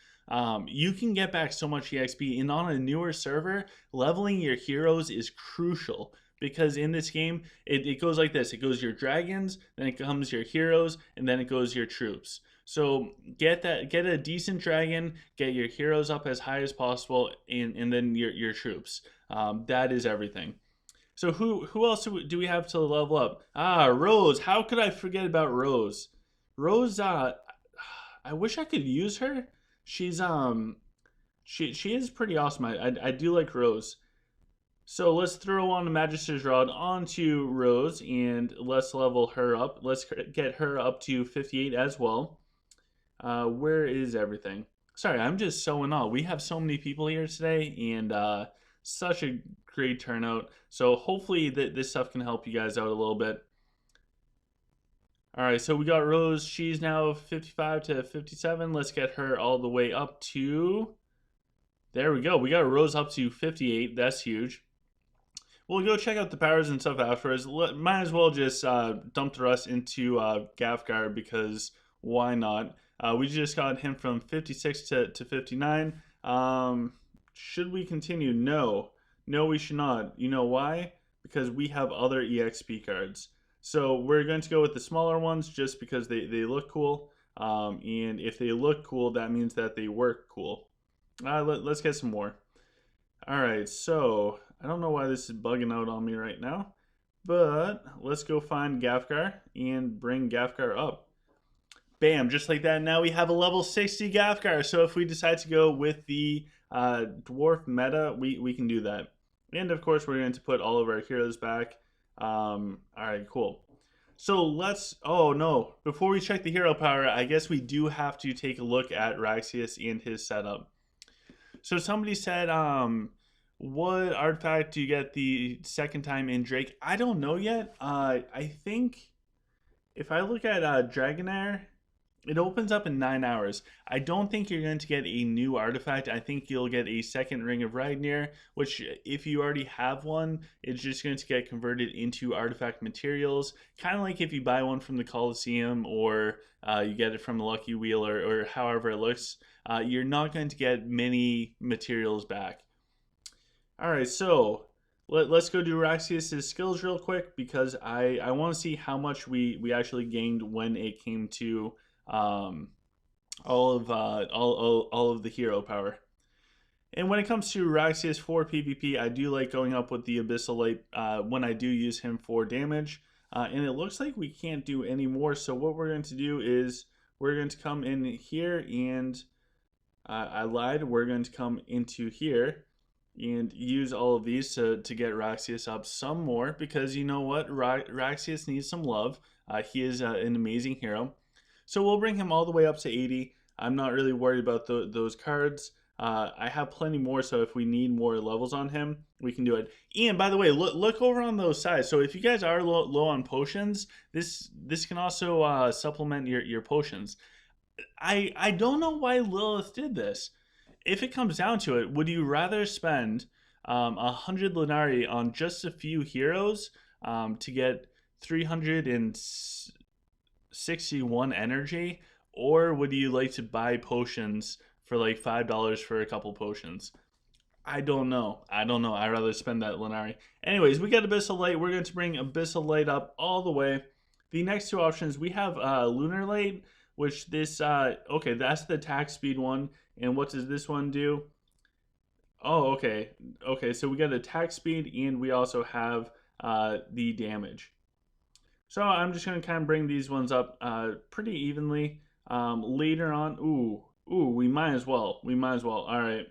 you can get back so much EXP. And on a newer server, leveling your heroes is crucial, because in this game, it goes like this. It goes your dragons, then it comes your heroes, and then it goes your troops. So get a decent dragon, get your heroes up as high as possible, and then your troops. That is everything. So who else do we have to level up? Rose. How could I forget about Rose? Rose, I wish I could use her. She's she is pretty awesome. I do like Rose. So let's throw on the Magister's Rod onto Rose and let's level her up. Let's get her up to 58 as well. Where is everything? Sorry, I'm just so in awe. We have so many people here today, and such a great turnout. So hopefully this stuff can help you guys out a little bit. All right, so we got Rose. She's now 55 to 57. Let's get her all the way up to... There we go. We got Rose up to 58. That's huge. We'll go check out the powers and stuff afterwards. Might as well just dump the rest into Gafgar because why not? We just got him from 56 to 59. Should we continue? No. No, we should not. You know why? Because we have other EXP cards. So we're going to go with the smaller ones just because they look cool. And if they look cool, that means that they work cool. Let's get some more. Alright, so I don't know why this is bugging out on me right now, but let's go find Gafgar and bring Gafgar up. Bam, just like that. Now we have a level 60 Gafgar. So if we decide to go with the dwarf meta, we can do that. And of course, we're going to put all of our heroes back. Alright, cool. So let's, oh no, before we check the hero power, I guess we do have to take a look at Raxius and his setup. So somebody said, what artifact do you get the second time in Drake? I don't know yet. I think if I look at Dragonair, it opens up in 9 hours. I don't think you're going to get a new artifact. I think you'll get a second Ring of Brightener, which if you already have one, it's just going to get converted into artifact materials. Kind of like if you buy one from the Coliseum or you get it from the Lucky Wheel or however it looks. You're not going to get many materials back. Alright, so let's go do Raxius' skills real quick because I want to see how much we actually gained when it came to all of the hero power. And when it comes to Raxius for PvP, I do like going up with the Abyssal Light when I do use him for damage. And it looks like we can't do any more, so what we're going to do is we're going to come in here and... I lied, we're going to come into here and use all of these to get Raxius up some more because you know what, Raxius needs some love. He is an amazing hero. So we'll bring him all the way up to 80. I'm not really worried about those cards. I have plenty more, so if we need more levels on him, we can do it. And by the way, look over on those sides. So if you guys are low on potions, this can also supplement your potions. I don't know why Lilith did this. If it comes down to it, would you rather spend 100 Lunari on just a few heroes to get 361 energy, or would you like to buy potions for like $5 for a couple potions? I don't know. I'd rather spend that Lunari. Anyways, we got Abyssal Light. We're going to bring Abyssal Light up all the way. The next two options, we have Lunar Light, which this, okay, that's the attack speed one. And what does this one do? Oh, okay. Okay, so we got attack speed and we also have the damage. So I'm just going to kind of bring these ones up pretty evenly. Later on, ooh, we might as well. All right,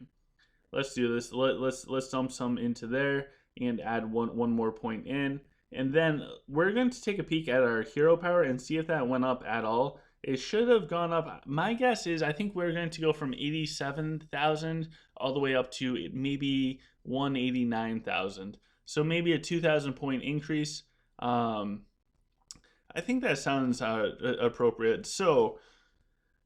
let's do this. Let's dump some into there and add one more point in. And then we're going to take a peek at our hero power and see if that went up at all. It should have gone up. My guess is I think we're going to go from 87,000 all the way up to maybe 189,000. So maybe a 2,000 point increase. I think that sounds appropriate. So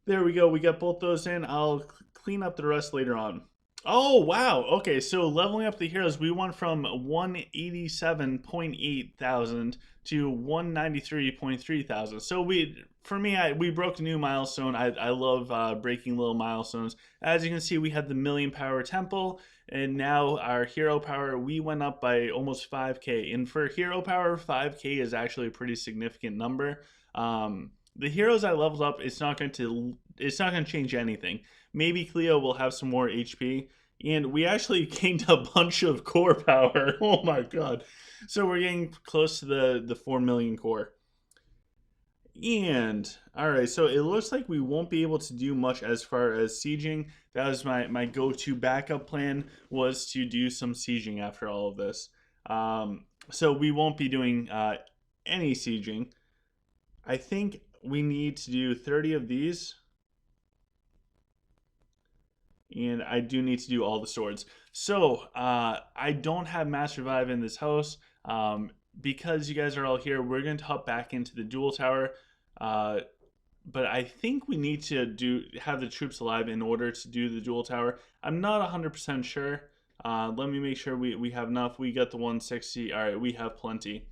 there we go. We got both those in. I'll clean up the rest later on. Oh, wow. Okay, so leveling up the heroes, we went from 187.8 thousand to 193.3 thousand. So we broke a new milestone. I love breaking little milestones. As you can see, we had the million power temple, and now our hero power, we went up by almost 5k. And for hero power, 5k is actually a pretty significant number. The heroes I leveled up, it's not going to change anything. Maybe Cleo will have some more HP, and we actually gained a bunch of core power. Oh my god! So we're getting close to the 4 million core. And all right, so it looks like we won't be able to do much as far as sieging. That was my go-to backup plan, was to do some sieging after all of this. So we won't be doing any sieging. I think we need to do 30 of these. And I do need to do all the swords. So I don't have mass revive in this house. Because you guys are all here, we're going to hop back into the duel tower. But I think we need to have the troops alive in order to do the duel tower. I'm not 100% sure. Let me make sure we have enough. We got the 160. All right, we have plenty.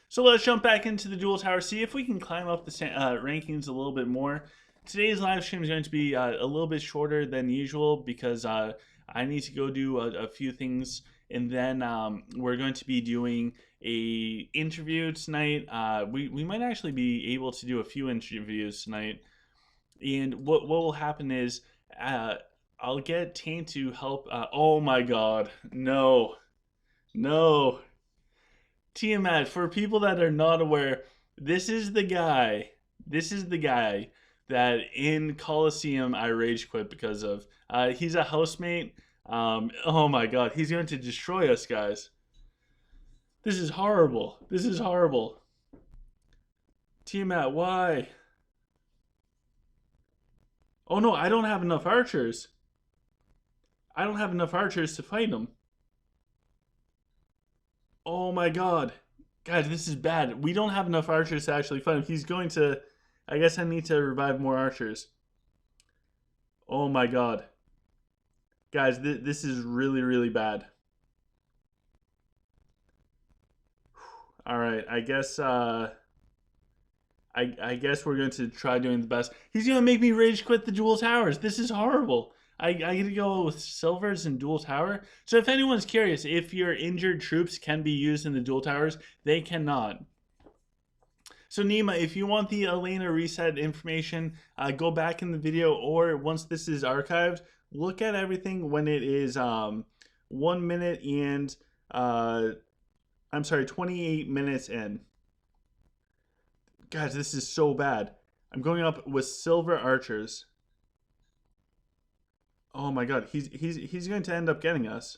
So let's jump back into the duel tower, see if we can climb up the rankings a little bit more. Today's live stream is going to be a little bit shorter than usual because I need to go do a few things, and then we're going to be doing a interview tonight. We might actually be able to do a few interviews tonight, and what will happen is I'll get Tane to help. Oh my God, no. Tiamat, for people that are not aware, this is the guy that in Coliseum I rage quit because of. He's a housemate. Oh my God, he's going to destroy us, guys. This is horrible. Tiamat, why? Oh no, I don't have enough archers. I don't have enough archers to fight him. Oh my God. Guys, this is bad. We don't have enough archers to actually fight him. He's going to... I guess I need to revive more archers. Oh my God. Guys, this is really, really bad. Alright, I guess... I guess we're going to try doing the best. He's going to make me rage quit the dual towers. This is horrible. I get to go with silvers and dual tower. So if anyone's curious, if your injured troops can be used in the dual towers, they cannot. So Nima, if you want the Elena reset information, go back in the video, or once this is archived, look at everything when it is 1 minute and, 28 minutes in. Guys, this is so bad. I'm going up with silver archers. Oh my God, he's going to end up getting us.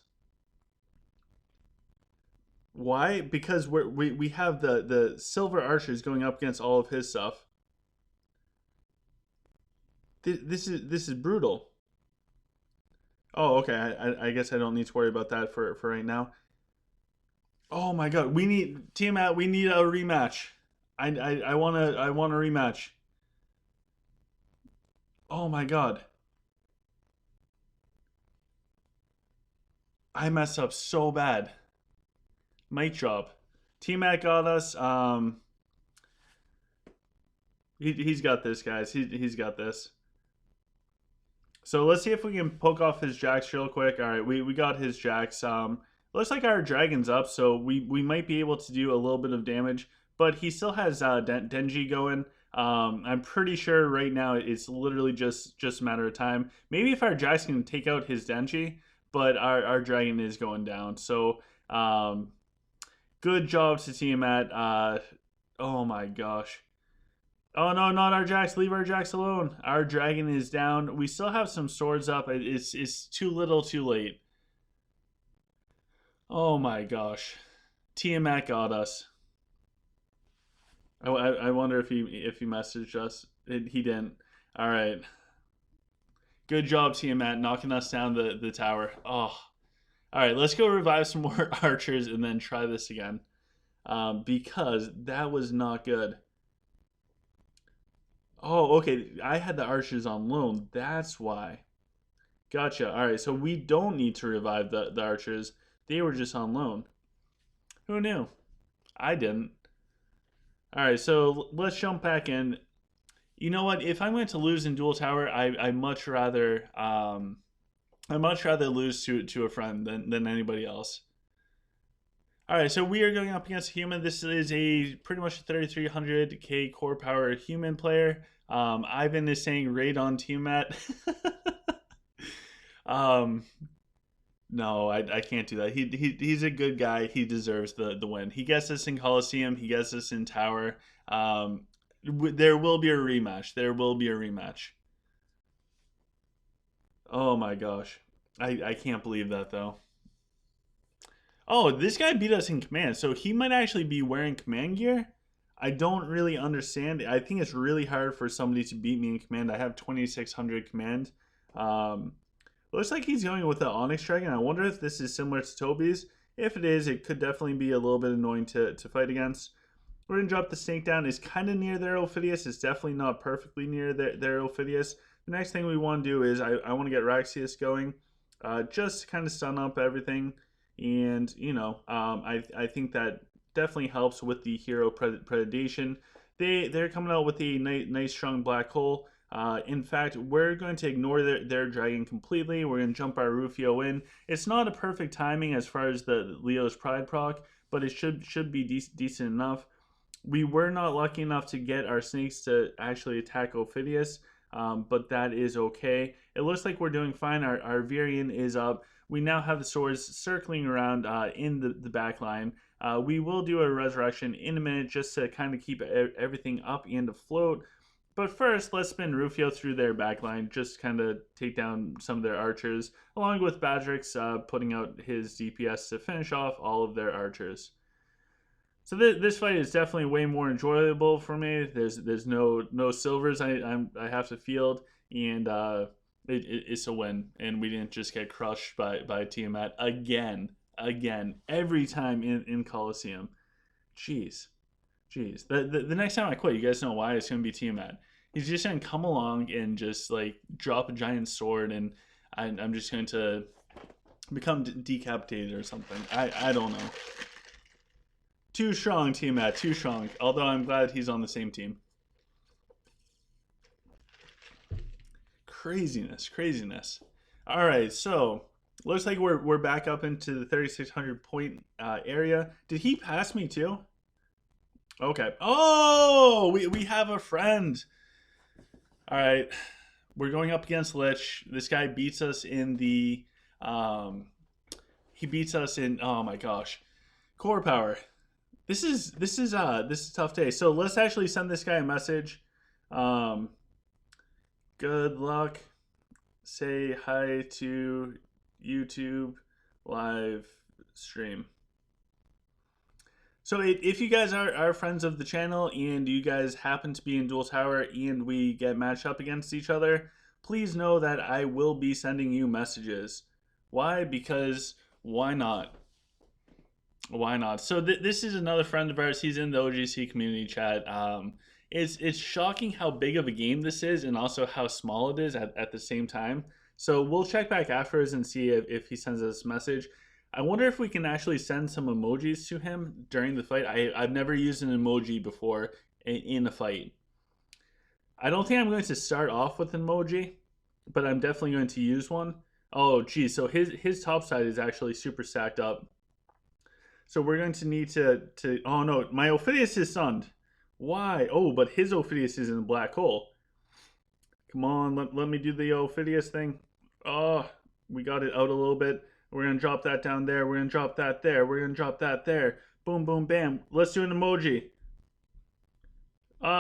Why? Because we have the silver archers going up against all of his stuff. This is brutal. Oh, okay. I guess I don't need to worry about that for right now. Oh my God, we need Tiamat. We need a rematch. I want a rematch. Oh my God. I messed up so bad. Mic drop. T-Mac got us. He's got this, guys. He's got this. So let's see if we can poke off his jacks real quick. All right, we got his jacks. Looks like our dragon's up, so we might be able to do a little bit of damage. But he still has Denji going. I'm pretty sure right now it's literally just a matter of time. Maybe if our jacks can take out his Denji, but our dragon is going down. So good job to Tiamat. Oh my gosh. Oh no, not our jacks. Leave our jacks alone. Our dragon is down. We still have some swords up. It's too little too late. Oh my gosh. Tiamat got us. I wonder if he messaged us. He didn't. All right. Good job, Tiamat, knocking us down the tower. Oh. All right, let's go revive some more archers and then try this again. Because that was not good. Oh, okay. I had the archers on loan. That's why. Gotcha. All right, so we don't need to revive the archers. They were just on loan. Who knew? I didn't. All right, so let's jump back in. You know what? If I'm going to lose in dual tower, I much rather lose to a friend than anybody else. All right, so we are going up against a human. This is a pretty much a 3300k core power human player. Ivan is saying raid on Tiamat. No, I can't do that. He's a good guy. He deserves the win. He gets us in Coliseum. He gets us in Tower. There will be a rematch. There will be a rematch. Oh my gosh. I can't believe that though. Oh, this guy beat us in command. So he might actually be wearing command gear. I don't really understand. I think it's really hard for somebody to beat me in command. I have 2600 command. Looks like he's going with the Onyx Dragon. I wonder if this is similar to Toby's. If it is, it could definitely be a little bit annoying to fight against. We're going to drop the Snake down. It's kind of near their Ophidius. It's definitely not perfectly near their Ophidius. The next thing we want to do is I want to get Raxius going. Just to kind of stun up everything. And, you know, I think that definitely helps with the hero predation. They're coming out with a nice strong black hole. In fact, we're going to ignore their dragon completely. We're going to jump our Rufio in. It's not a perfect timing as far as the Leo's Pride proc, but it should be decent enough. We were not lucky enough to get our snakes to actually attack Ophidius, but that is okay. It looks like we're doing fine. Our Virion is up. We now have the swords circling around in the back line. We will do a resurrection in a minute just to kind of keep everything up and afloat. But first, let's spin Rufio through their backline, just kind of take down some of their archers, along with Badrix putting out his DPS to finish off all of their archers. So this fight is definitely way more enjoyable for me. There's no silvers I have to field, and it's a win. And we didn't just get crushed by Tiamat again, every time in Coliseum. Jeez. The next time I quit, you guys know why. It's going to be Tiamat. He's just going to come along and just like drop a giant sword, and I'm just going to become decapitated or something. I don't know. Too strong, Tiamat. Too strong. Although I'm glad he's on the same team. Craziness. All right, so looks like we're back up into the 3,600 point area. Did he pass me too? Okay. Oh, we have a friend. All right. We're going up against Lich. This guy beats us in the he beats us in, oh my gosh, core power. This is a tough day. So let's actually send this guy a message. Good luck. Say hi to YouTube live stream. So if you guys are friends of the channel and you guys happen to be in Duel Tower and we get matched up against each other, please know that I will be sending you messages. Why? Because why not? Why not? So this is another friend of ours. He's in the OGC community chat. It's shocking how big of a game this is and also how small it is at the same time. So we'll check back afterwards and see if he sends us a message. I wonder if we can actually send some emojis to him during the fight. I've never used an emoji before in a fight. I don't think I'm going to start off with an emoji, but I'm definitely going to use one. Oh, geez. So his top side is actually super stacked up. So we're going to need to oh no, my Ophidius is stunned. Why? Oh, but his Ophidius is in the black hole. Come on, let me do the Ophidius thing. Oh, we got it out a little bit. We're going to drop that down there. We're going to drop that there. We're going to drop that there. Boom, boom, bam. Let's do an emoji.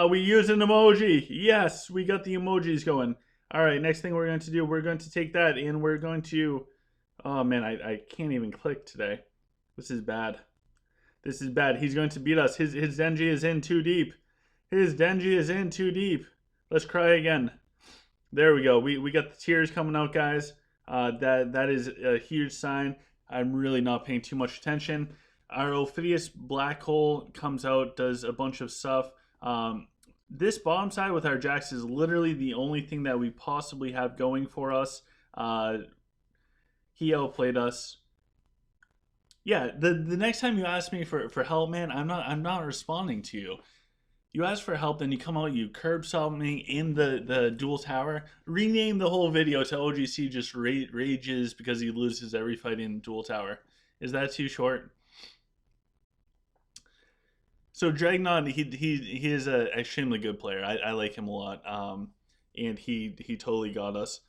We use an emoji. Yes, we got the emojis going. All right, next thing we're going to do, we're going to take that and we're going to... Oh, man, I can't even click today. This is bad. This is bad. He's going to beat us. His Denji is in too deep. His Denji is in too deep. Let's cry again. There we go. We got the tears coming out, guys. That is a huge sign. I'm really not paying too much attention. Our Ophidius black hole comes out, does a bunch of stuff. This bottom side with our Jax is literally the only thing that we possibly have going for us. He outplayed us. Yeah, the next time you ask me for help, man, I'm not responding to you. You ask for help, then you come out, you curb stomp me in the Duel Tower. Rename the whole video to OGC just rages because he loses every fight in Duel Tower. Is that too short? So Dragnod, he is an extremely good player. I like him a lot. And he totally got us.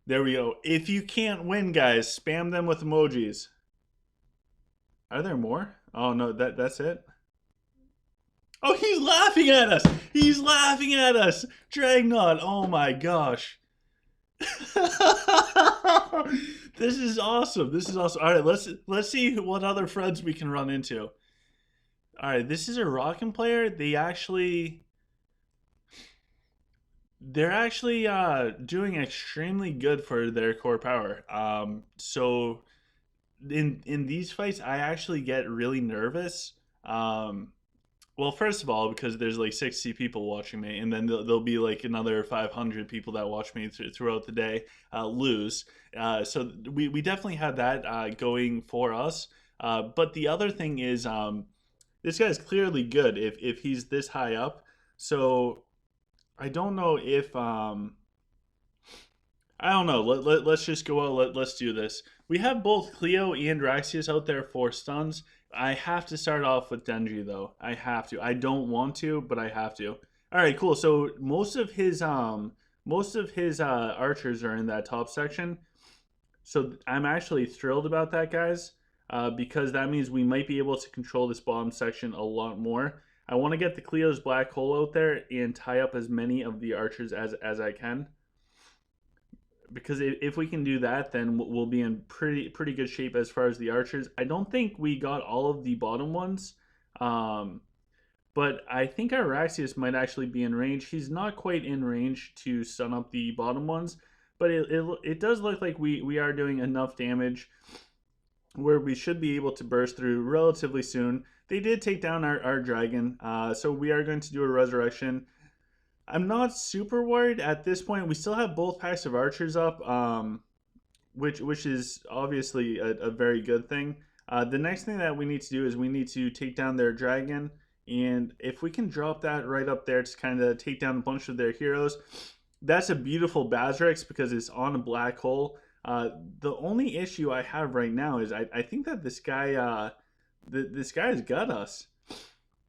There we go. If you can't win, guys, spam them with emojis. Are there more? Oh no, that's it. Oh, he's laughing at us. He's laughing at us. Dragnod. Oh my gosh. This is awesome. This is awesome. All right, let's see what other friends we can run into. All right, this is a Rockin' player. They actually They're actually doing extremely good for their core power. So in these fights, I actually get really nervous. Um, well, first of all, because there's like 60 people watching me, and then there'll be like another 500 people that watch me throughout the day lose. So we definitely had that going for us. But the other thing is, this guy's clearly good if he's this high up. So I don't know if I don't know. Let's just go out. Let's do this. We have both Cleo and Raxius out there for stuns. I have to start off with Denji though. I have to. I don't want to, but I have to. All right, cool. So most of his archers are in that top section. So I'm actually thrilled about that, guys, because that means we might be able to control this bottom section a lot more. I want to get the Cleo's black hole out there and tie up as many of the archers as I can, because if we can do that, then we'll be in pretty good shape as far as the archers. I don't think we got all of the bottom ones, um, but I think our Raxius might actually be in range. He's not quite in range to stun up the bottom ones, but it does look like we are doing enough damage where we should be able to burst through relatively soon. They did take down our dragon, so we are going to do a resurrection. I'm not super worried at this point. We still have both packs of archers up, which is obviously a very good thing. The next thing that we need to do is we need to take down their dragon, and if we can drop that right up there to kind of take down a bunch of their heroes, that's a beautiful Bazrex because it's on a black hole. The only issue I have right now is I think that this guy this guy's got us.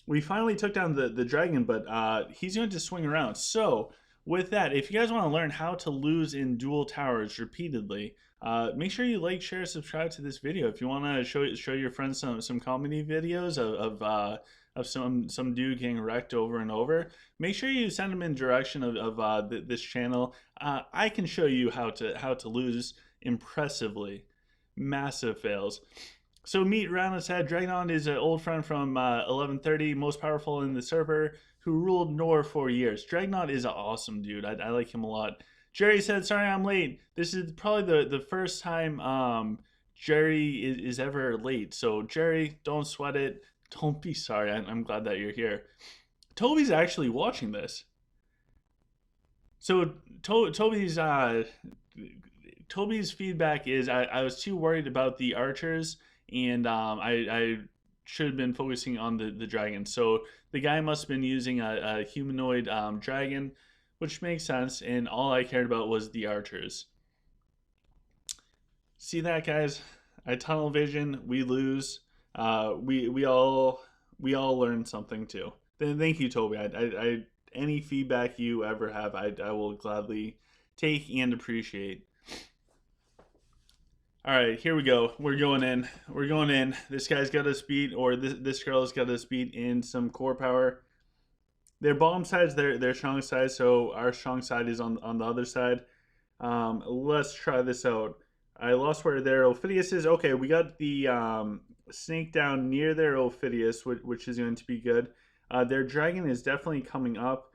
We finally took down the dragon, but he's going to swing around. So with that, if you guys want to learn how to lose in dual towers repeatedly, make sure you like, share, subscribe to this video. If you want to show your friends some comedy videos of some dude getting wrecked over and over, make sure you send them in direction of this channel. I can show you how to lose impressively. Massive fails. So meet Roundless Head. Dragnon is an old friend from 1130, most powerful in the server, who ruled Nor for years. Dragnon is an awesome dude. I like him a lot. Jerry said, sorry I'm late. This is probably the first time Jerry is ever late. So Jerry, don't sweat it. Don't be sorry. I'm glad that you're here. Toby's actually watching this. So Toby's feedback is I was too worried about the archers, and I should have been focusing on the dragon. So the guy must have been using a humanoid dragon, which makes sense, and all I cared about was the archers. See that, guys? I tunnel vision, we lose. We all learned something too. Then thank you, Toby. I any feedback you ever have, I will gladly take and appreciate. All right, here we go. We're going in. We're going in. This guy's got us beat, or this girl's got us beat in some core power. Their bottom side's their strong side, so our strong side is on the other side. Let's try this out. I lost where their Ophidius is. Okay, we got the snake down near their Ophidius, which is going to be good. Their dragon is definitely coming up.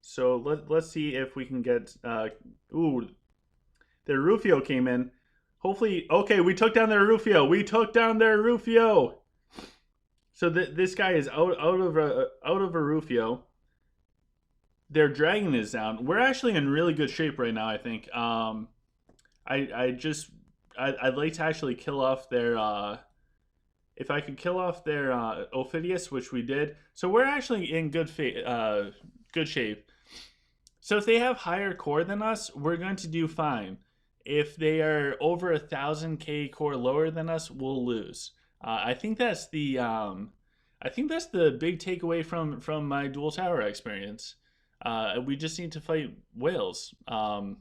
So let's see if we can get... ooh, their Rufio came in. Hopefully... Okay, we took down their Rufio. We took down their Rufio. So this guy is out of a Rufio. Their dragon is down. We're actually in really good shape right now, I think. I'd like to actually kill off their... if I could kill off their Ophidius, which we did. So we're actually in good shape. So if they have higher core than us, we're going to do fine. If they are over 1,000k core lower than us, we'll lose. I think that's the big takeaway from my dual tower experience. We just need to fight whales. I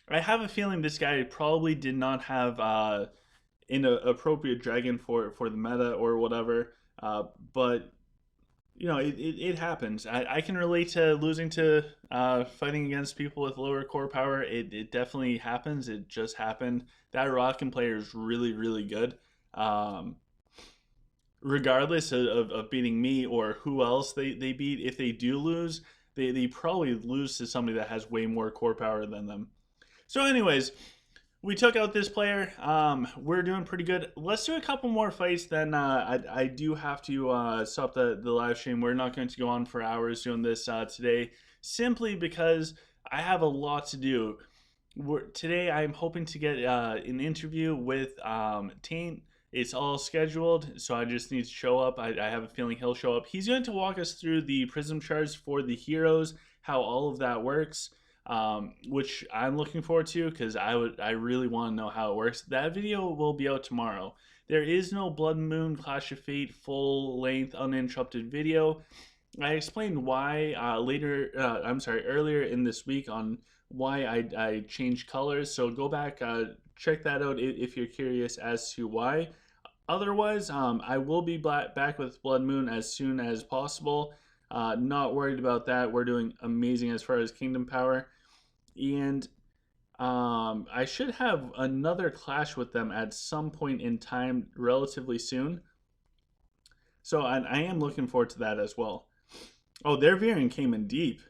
have a feeling this guy probably did not have an appropriate dragon for the meta or whatever. But you know, it happens. I can relate to losing to fighting against people with lower core power. It definitely happens. It just happened. That Rockin' player is really, really good. Regardless of beating me or who else they beat, if they do lose, they probably lose to somebody that has way more core power than them. So anyways, we took out this player. We're doing pretty good. Let's do a couple more fights. Then I do have to stop the live stream. We're not going to go on for hours doing this today, simply because I have a lot to do. Today I'm hoping to get an interview with Taint. It's all scheduled, so I just need to show up. I have a feeling he'll show up. He's going to walk us through the prism charts for the heroes, how all of that works. Which I'm looking forward to, because I really want to know how it works. That video will be out tomorrow. There is no Blood Moon Clash of Fate full length uninterrupted video. I explained why earlier in this week on why I changed colors. So go back, check that out if you're curious as to why. Otherwise, I will be back with Blood Moon as soon as possible. Not worried about that. We're doing amazing as far as Kingdom Power. And I should have another clash with them at some point in time relatively soon. So I am looking forward to that as well. Oh, their variant came in deep.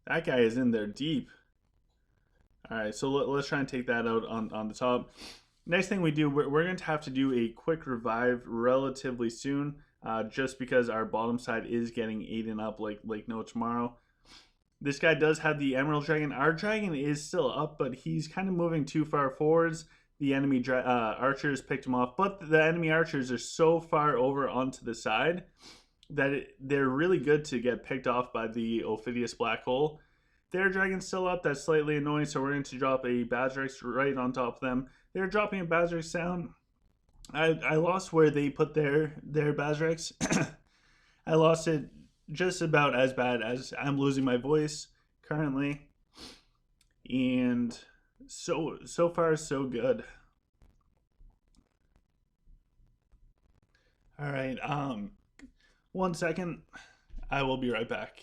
That guy is in there deep. Alright, so let's try and take that out on the top. Next thing we do, we're going to have to do a quick revive relatively soon. Just because our bottom side is getting eaten up like no tomorrow. This guy does have the Emerald Dragon. Our dragon is still up, but he's kind of moving too far forwards. The enemy archers picked him off, but the enemy archers are so far over onto the side that they're really good to get picked off by the Ophidius Black Hole. Their dragon's still up. That's slightly annoying, so we're going to drop a Bazrex right on top of them. They're dropping a Bazrex down. I lost where they put their Bazrex. I lost it just about as bad as I'm losing my voice currently. And so far so good. All right, 1 second. I will be right back.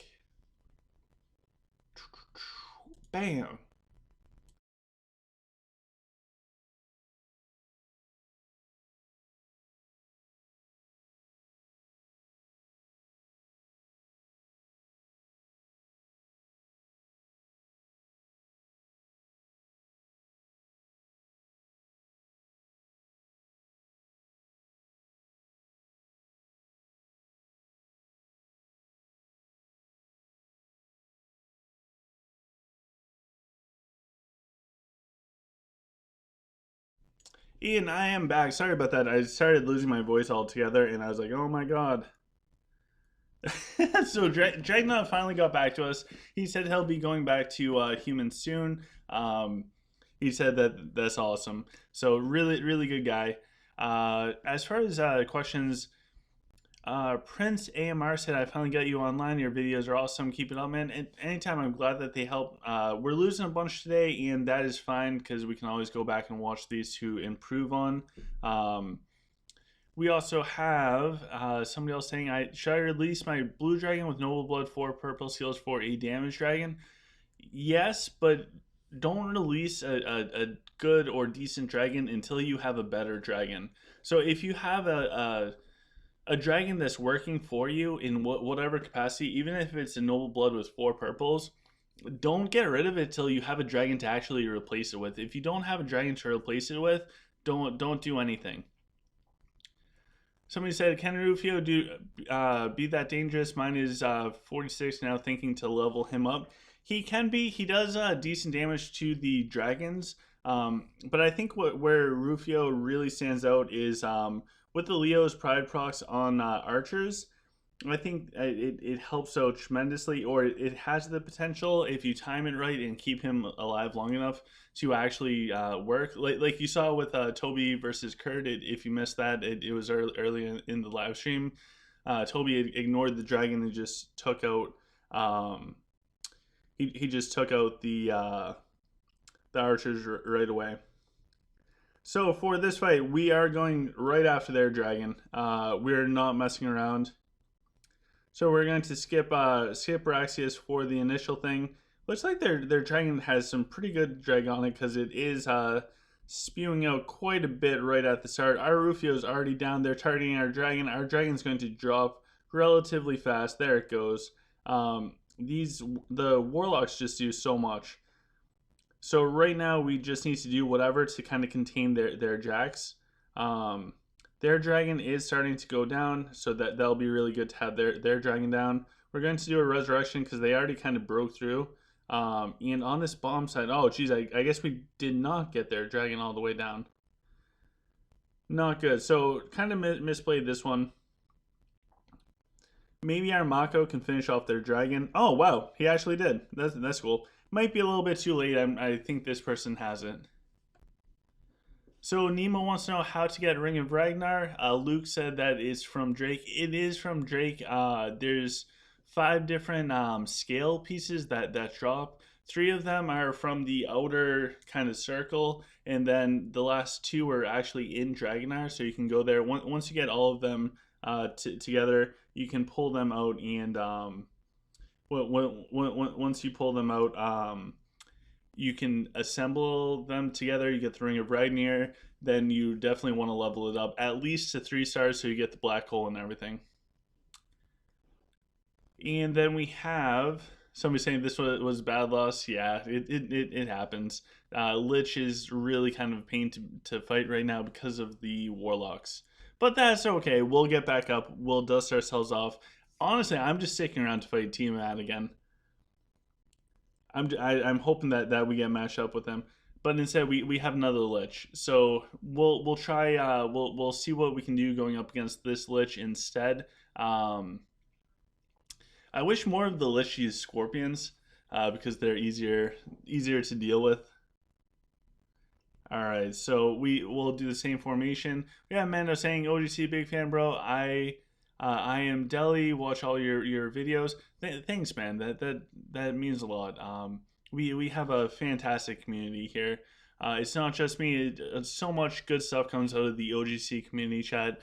Bam. Ian, I am back. Sorry about that. I started losing my voice altogether, and I was like, oh my god. So Dragna finally got back to us. He said he'll be going back to humans soon. He said that's awesome. So really good guy. As far as questions, Prince AMR said, I finally got you online. Your videos are awesome. Keep it up, man. And anytime, I'm glad that they help. We're losing a bunch today, and that is fine because we can always go back and watch these to improve on. We also have somebody else saying, should I release my blue dragon with noble blood 4 purple seals for a damage dragon? Yes, but don't release a good or decent dragon until you have a better dragon. So if you have a dragon that's working for you in whatever capacity, even if it's a noble blood with 4 purples, don't get rid of it till you have a dragon to actually replace it with. If you don't have a dragon to replace it with, don't do anything. Somebody said, can Rufio be that dangerous? Mine is 46 now, thinking to level him up. He can be. He does decent damage to the dragons. But I think where Rufio really stands out is with the Leo's Pride procs on archers. I think it helps out tremendously, or it has the potential, if you time it right and keep him alive long enough, to actually work. Like you saw with Toby versus Kurd, if you missed that, it was early in the live stream. Toby ignored the dragon and just took out, he just took out the archers right away. So for this fight, we are going right after their dragon. We're not messing around. So we're going to skip Raxius for the initial thing. Looks like their dragon has some pretty good drag on it, because it is spewing out quite a bit right at the start. Our Rufio is already down. They're targeting our dragon. Our dragon's going to drop relatively fast. There it goes. the warlocks just do so much. So right now we just need to do whatever to kind of contain their jacks. Um, their dragon is starting to go down, so that'll be really good to have their dragon down. We're going to do a resurrection because they already kind of broke through. And on this bomb side, oh geez, I guess we did not get their dragon all the way down. Not good. So kind of misplayed this one. Maybe our Mako can finish off their dragon. Oh wow, he actually did. That's cool. Might be a little bit too late. I think this person has it. So Nemo wants to know how to get Ring of Ragnar. Luke said that is from Drake. It is from Drake. There's 5 different scale pieces that drop. 3 of them are from the outer kind of circle, and then the last 2 are actually in Dragonar. So you can go there. Once you get all of them together, you can pull them out, and once you pull them out, you can assemble them together. You get the Ring of Ragnar. Then you definitely want to level it up at least to 3 stars, so you get the black hole and everything. And then we have somebody saying this was bad loss. Yeah, it happens. Lich is really kind of a pain to fight right now because of the warlocks. But that's okay. We'll get back up. We'll dust ourselves off. Honestly, I'm just sticking around to fight Tiamat again. I'm hoping that we get matched up with them. But instead, we have another Lich. So we'll try. We'll see what we can do going up against this Lich instead. I wish more of the Lich use Scorpions because they're easier to deal with. All right, so we'll do the same formation. We have Mando saying, "OGC, big fan, bro. I am Deli. Watch all your videos. Thanks, man. That means a lot. We have a fantastic community here. It's not just me. So much good stuff comes out of the OGC community chat.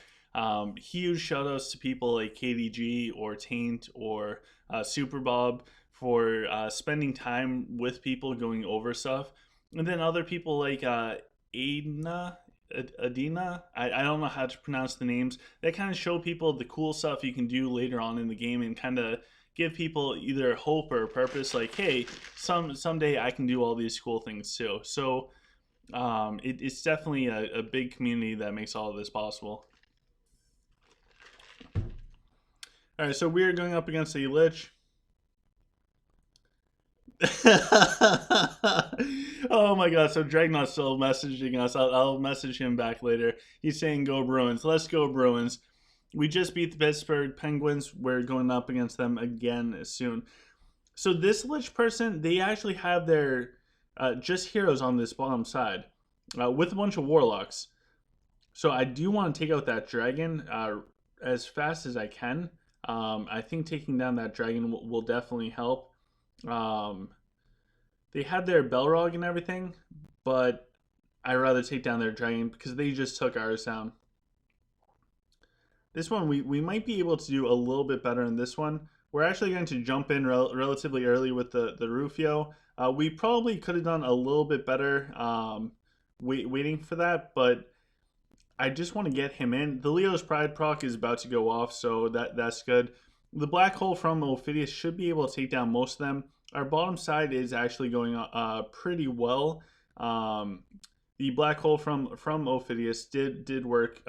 Huge shout outs to people like KDG or Taint or Super Bob for spending time with people going over stuff. And then other people like Adina, I don't know how to pronounce the names. That kind of show people the cool stuff you can do later on in the game and kind of give people either hope or a purpose. Like, hey, someday I can do all these cool things too. So it's definitely a big community that makes all of this possible. All right, so we're going up against a Lich. Oh my god, so Dragnot's still messaging us. I'll message him back later. He's saying go Bruins. Let's go Bruins. We just beat the Pittsburgh Penguins. We're going up against them again soon. So this Lich person, they actually have their just heroes on this bottom side with a bunch of warlocks. So I do want to take out that dragon as fast as I can. I think taking down that dragon will definitely help. They had their Belrog and everything, but I'd rather take down their dragon because they just took ours down. This one, we might be able to do a little bit better in this one. We're actually going to jump in relatively early with the Rufio. We probably could have done a little bit better waiting for that, but I just want to get him in. The Leo's Pride proc is about to go off, so that's good. The Black Hole from Ophidius should be able to take down most of them. Our bottom side is actually going pretty well. The Black Hole from Ophidius did work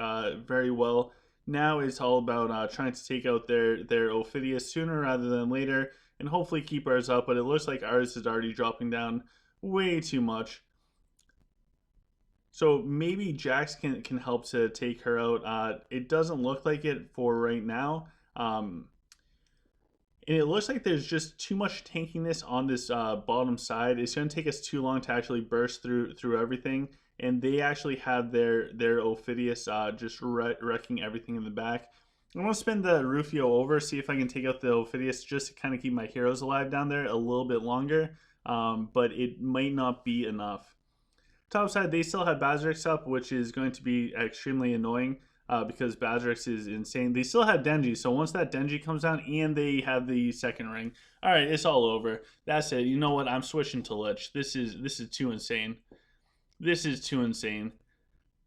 very well. Now it's all about trying to take out their Ophidius sooner rather than later, and hopefully keep ours up, but it looks like ours is already dropping down way too much. So maybe Jax can help to take her out. It doesn't look like it for right now. And it looks like there's just too much tankiness on this bottom side. It's going to take us too long to actually burst through everything. And they actually have their Ophidius just wrecking everything in the back. I'm going to spin the Rufio over, see if I can take out the Ophidius just to kind of keep my heroes alive down there a little bit longer. But it might not be enough. Top side, they still have Bazarix up, which is going to be extremely annoying. Because Bazarix is insane. They still have Denji, so once that Denji comes down and they have the second ring, all right, it's all over. That's it. You know what? I'm switching to Lich. This is too insane. This is too insane.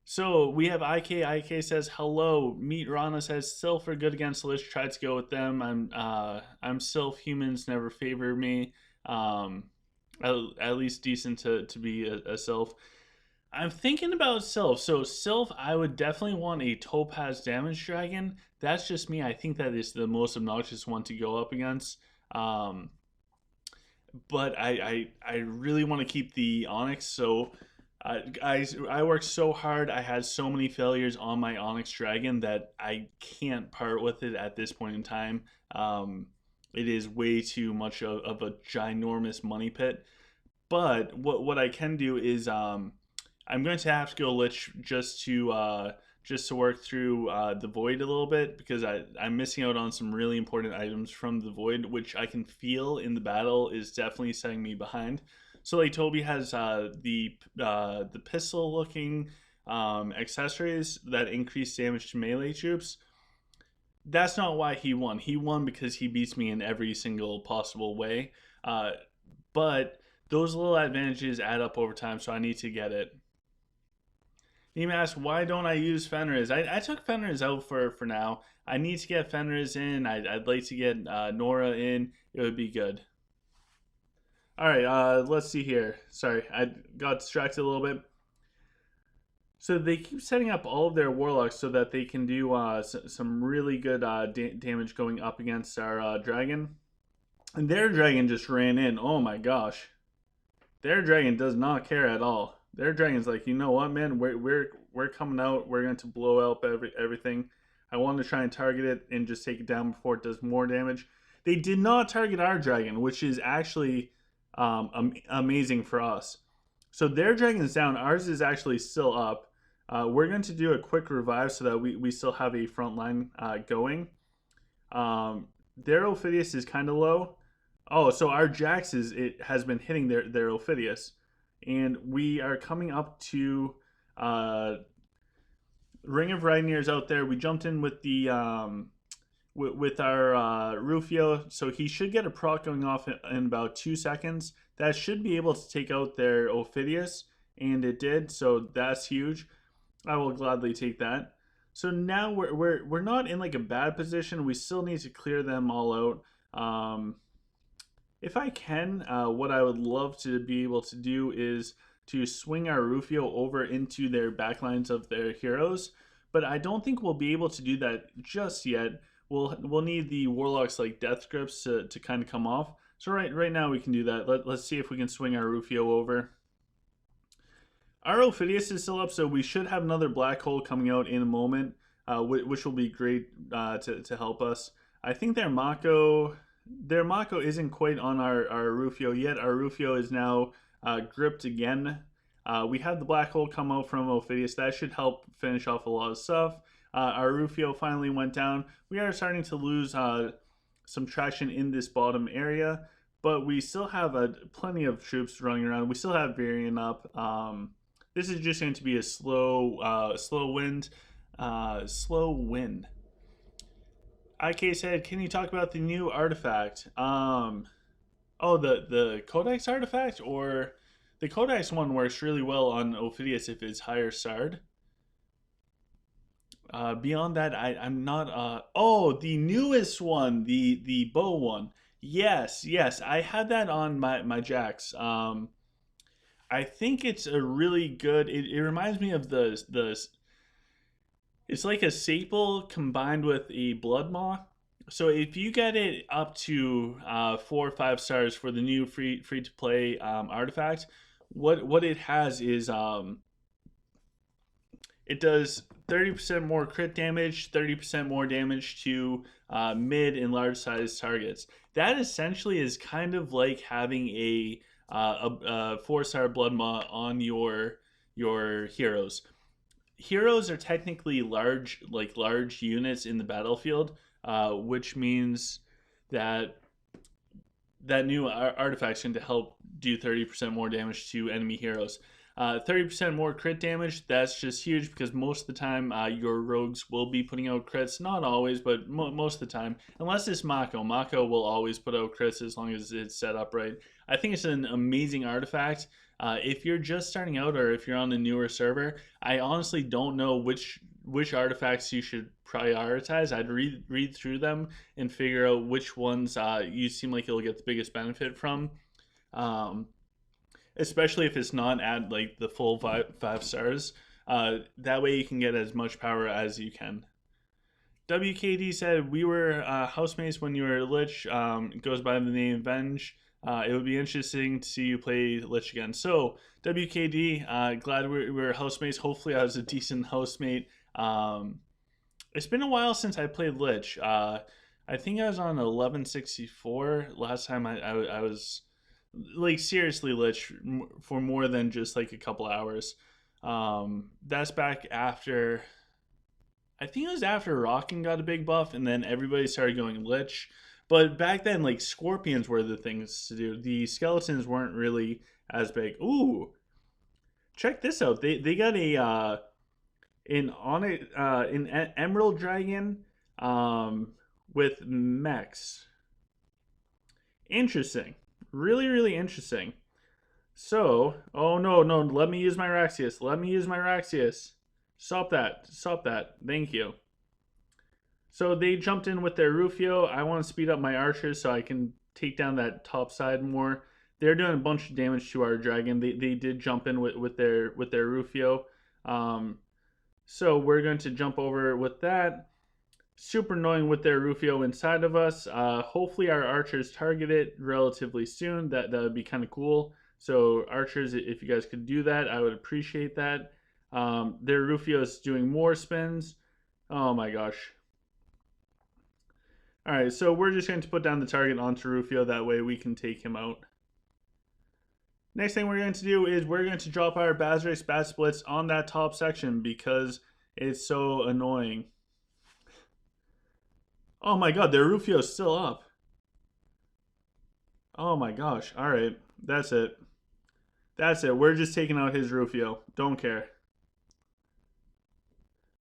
So we have IK. IK says hello. Meet Rana says Sylph are good against Lich. Tried to go with them. I'm Sylph. Humans never favor me. Um, at least decent to be a Sylph. I'm thinking about Sylph. So Sylph, I would definitely want a Topaz Damage Dragon. That's just me. I think that is the most obnoxious one to go up against. Um, but I really want to keep the Onyx. So I worked so hard. I had so many failures on my Onyx Dragon that I can't part with it at this point in time. It is way too much of a ginormous money pit. But what I can do is I'm going to have to go Lich just to work through the Void a little bit because I'm missing out on some really important items from the Void, which I can feel in the battle is definitely setting me behind. So like Toby has the pistol looking accessories that increase damage to melee troops. That's not why he won. He won because he beats me in every single possible way. But those little advantages add up over time, so I need to get it. Nima asks, why don't I use Fenris? I took Fenris out for now. I need to get Fenris in. I'd like to get Nora in. It would be good. All right, let's see here. Sorry, I got distracted a little bit. So they keep setting up all of their warlocks so that they can do some really good damage going up against our dragon. And their dragon just ran in. Oh my gosh. Their dragon does not care at all. Their dragon's like, you know what, man? We're coming out. We're going to blow up everything. I want to try and target it and just take it down before it does more damage. They did not target our dragon, which is actually amazing for us. So their dragon's down. Ours is actually still up. We're going to do a quick revive so that we still have a front line going. Their Ophidius is kind of low. Oh, so our Jax has been hitting their Ophidius. And we are coming up to Ring of Brightener's out there. We jumped in with the with our Rufio, so he should get a proc going off in about 2 seconds. That should be able to take out their Ophidius, and it did. So that's huge. I will gladly take that. So now we're not in like a bad position. We still need to clear them all out. If I can, what I would love to be able to do is to swing our Rufio over into their backlines of their heroes, but I don't think we'll be able to do that just yet. We'll need the Warlocks like Death Grips to kind of come off. So right now we can do that. Let's see if we can swing our Rufio over. Our Ophidius is still up, so we should have another Black Hole coming out in a moment, which will be great to help us. I think their Mako isn't quite on our Rufio yet. Our Rufio is now gripped again. We have the Black Hole come out from Ophidius. That should help finish off a lot of stuff. Our Rufio finally went down. We are starting to lose some traction in this bottom area, but we still have plenty of troops running around. We still have Varian up. This is just going to be a slow win. IK said, can you talk about the new artifact? Oh, the Codex artifact? Or the Codex one works really well on Ophidius if it's higher Sard. Beyond that, I'm not... oh, the newest one, the bow one. Yes, I had that on my Jax. I think it's a really good... It reminds me of the it's like a Sable combined with a Blood Maw. So if you get it up to 4 or 5 stars for the new free to play artifact, what it has is it does 30% more crit damage, 30% more damage to mid and large size targets. That essentially is kind of like having a 4-star Blood Maw on your heroes. Heroes are technically large units in the battlefield, which means that new artifact's going to help do 30% more damage to enemy heroes. 30% more crit damage, that's just huge because most of the time your rogues will be putting out crits. Not always, but most of the time. Unless it's Mako. Mako will always put out crits as long as it's set up right. I think it's an amazing artifact. If you're just starting out or if you're on a newer server, I honestly don't know which artifacts you should prioritize. I'd read through them and figure out which ones you seem like you'll get the biggest benefit from. Especially if it's not at like the full five stars. That way you can get as much power as you can. WKD said, we were housemates when you were Lich. Goes by the name Venge. It would be interesting to see you play Lich again. So, WKD, glad we were housemates. Hopefully I was a decent housemate. It's been a while since I played Lich. I think I was on 1164 last time I was like seriously Lich for more than just like a couple hours. That's back after, I think it was after Rockin' got a big buff and then everybody started going Lich. But back then, like, scorpions were the things to do. The skeletons weren't really as big. Ooh, check this out. They got an emerald dragon with mechs. Interesting. Really interesting. So, oh no, let me use my Raxius. Stop that. Thank you. So they jumped in with their Rufio. I want to speed up my archers so I can take down that top side more. They're doing a bunch of damage to our dragon. They did jump in with their Rufio. So we're going to jump over with that. Super annoying with their Rufio inside of us. Hopefully our archers target it relatively soon. That would be kind of cool. So archers, if you guys could do that, I would appreciate that. Their Rufio is doing more spins. Oh my gosh. Alright, so we're just going to put down the target onto Rufio. That way we can take him out. Next thing we're going to do is we're going to drop our Bazrace Bat Splits on that top section because it's so annoying. Oh my god, their Rufio's still up. Oh my gosh. Alright, that's it. That's it. We're just taking out his Rufio. Don't care.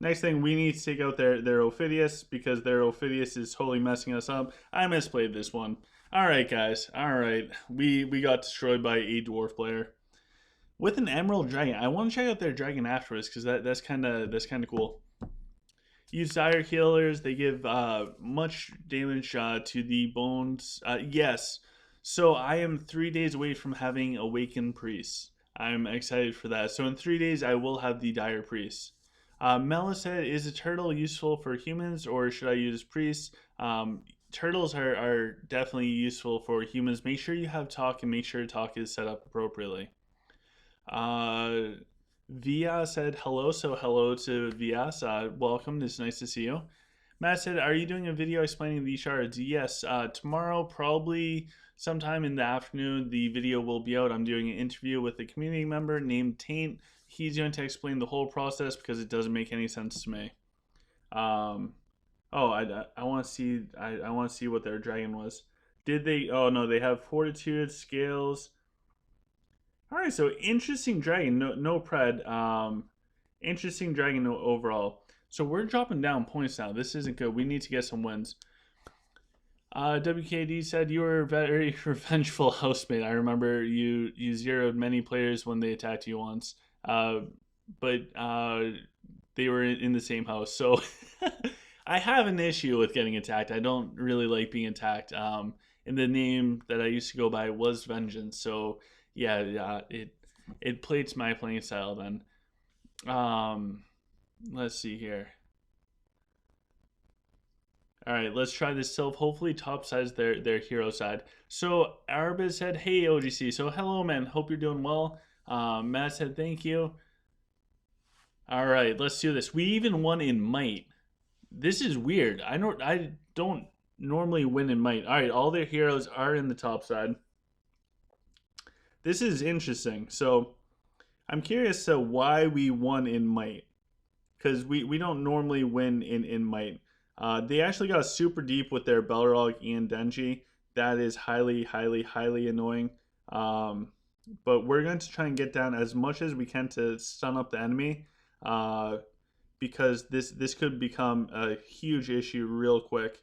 Next thing, we need to take out their Ophidius because their Ophidius is totally messing us up. I misplayed this one. Alright guys, alright. We got destroyed by a dwarf player. With an emerald dragon. I want to check out their dragon afterwards because that's kinda cool. Use dire healers. They give much damage to the bones. Yes. So I am 3 days away from having Awakened Priests. I'm excited for that. So in 3 days I will have the Dire Priests. Mela said, is a turtle useful for humans or should I use priests? Turtles are definitely useful for humans. Make sure you have talk and make sure talk is set up appropriately. Via said hello, so hello to Vias. Welcome, it's nice to see you. Matt said, are you doing a video explaining the shards? Yes, tomorrow, probably sometime in the afternoon, the video will be out. I'm doing an interview with a community member named Taint. He's going to explain the whole process because it doesn't make any sense to me. I want to see. I want to see what their dragon was. Did they? Oh no, they have fortitude scales. All right, so interesting dragon. No pred. Interesting dragon overall. So we're dropping down points now. This isn't good. We need to get some wins. WKD said you were a very revengeful housemate. I remember you zeroed many players when they attacked you once. But they were in the same house. So I have an issue with getting attacked. I don't really like being attacked. And the name that I used to go by was Vengeance. So yeah, it played to my playing style then. Let's see here. All right, let's try this self. Hopefully top sides their hero side. So Arabiz said, hey OGC. So hello man, hope you're doing well. Matt said thank you. All right, let's do this. We even won in might. This is weird. I don't normally win in might. All right, all their heroes are in the top side. This is interesting. So I'm curious to why we won in might, because we don't normally win in might. They actually got super deep with their Balrog and Denji. That is highly annoying. but we're going to try and get down as much as we can to stun up the enemy, uh, because this could become a huge issue real quick.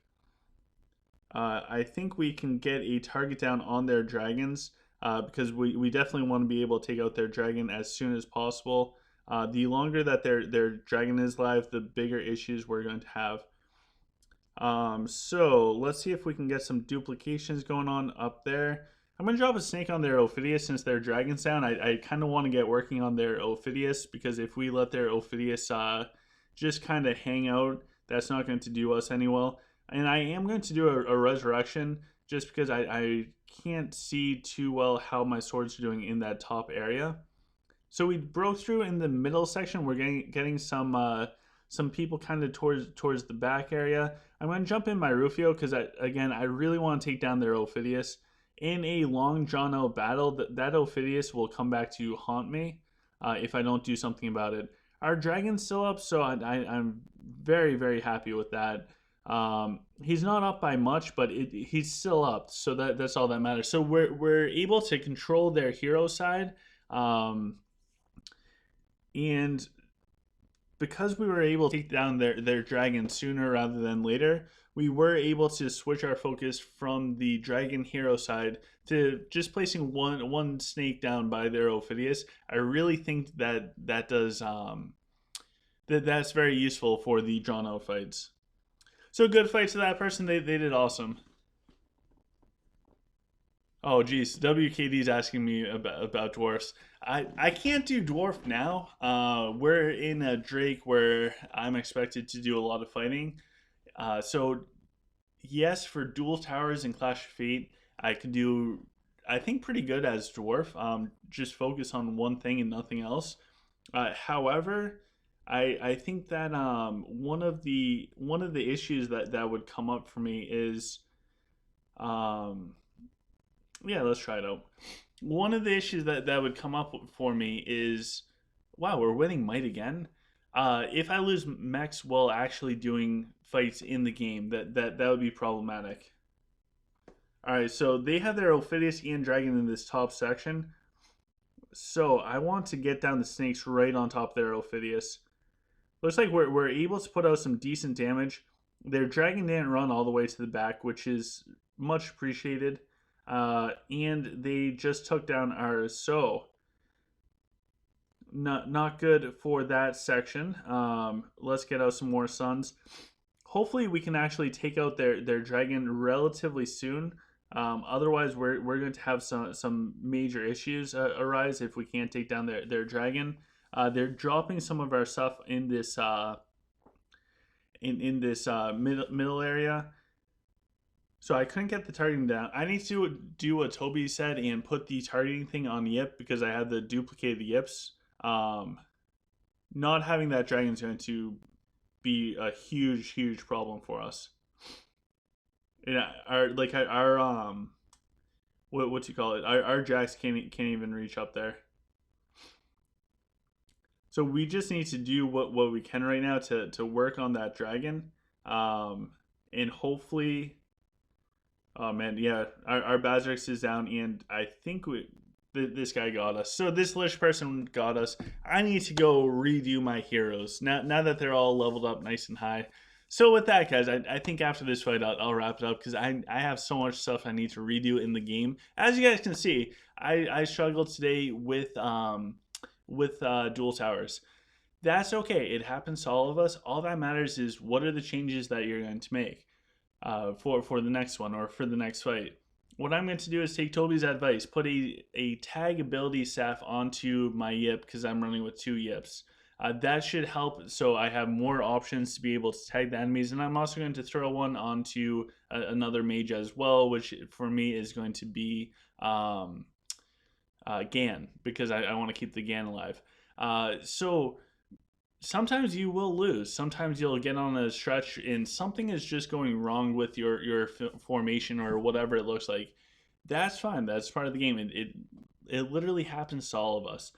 I think we can get a target down on their dragons, because we definitely want to be able to take out their dragon as soon as possible. The longer that their dragon is live, the bigger issues we're going to have. So let's see if we can get some duplications going on up there. I'm going to drop a snake on their Ophidius since their dragon's down. I kind of want to get working on their Ophidius, because if we let their Ophidius just kind of hang out, that's not going to do us any well. And I am going to do a resurrection, just because I can't see too well how my swords are doing in that top area. So we broke through in the middle section. We're getting some people kind of towards the back area. I'm going to jump in my Rufio because I really want to take down their Ophidius. In a long drawn out battle, that Ophidius will come back to haunt me if I don't do something about it. Our dragon's still up, so I'm very, very happy with that. He's not up by much, but he's still up, so that's all that matters. So we're able to control their hero side, and because we were able to take down their dragon sooner rather than later, we were able to switch our focus from the dragon hero side to just placing one snake down by their Ophidius. I really think that does that's very useful for the drawn out fights. So good fight to that person. They did awesome. Oh geez, WKD's asking me about dwarfs. I can't do dwarf now. We're in a Drake where I'm expected to do a lot of fighting. So yes, for dual towers and Clash of Fate, I could do, I think, pretty good as dwarf. Just focus on one thing and nothing else. However, I think that one of the issues that would come up for me is, um, yeah, let's try it out. One of the issues that would come up for me is, wow, we're winning might again. If I lose mechs while actually doing fights in the game, that would be problematic. All right, so they have their Ophidius and Dragon in this top section. So I want to get down the snakes right on top of their Ophidius. Looks like we're able to put out some decent damage. Their Dragon didn't run all the way to the back, which is much appreciated. And they just took down ours. So not good for that section. Let's get out some more suns. Hopefully we can actually take out their dragon relatively soon. Otherwise we're going to have some major issues arise if we can't take down their dragon. They're dropping some of our stuff in this in this middle area. So I couldn't get the targeting down. I need to do what Toby said and put the targeting thing on Yip because I had the duplicated Yips. Not having that dragon is going to be a huge problem for us. And our what you call it? Our jacks can't even reach up there. So we just need to do what we can right now to work on that dragon, and hopefully. Oh man, yeah, our Bazarix is down, and I think this guy got us. So this Lich person got us. I need to go redo my heroes now that they're all leveled up nice and high. So with that, guys, I think after this fight, I'll wrap it up because I have so much stuff I need to redo in the game. As you guys can see, I struggled today with dual towers. That's okay. It happens to all of us. All that matters is what are the changes that you're going to make for the next one or for the next fight. What I'm going to do is take Toby's advice, put a tag ability staff onto my Yip because I'm running with 2 Yips. That should help so I have more options to be able to tag the enemies, and I'm also going to throw one onto another mage as well, which for me is going to be Gan, because I want to keep the Gan alive. So sometimes you will lose. Sometimes you'll get on a stretch and something is just going wrong with your formation or whatever it looks like. That's fine. That's part of the game. It literally happens to all of us.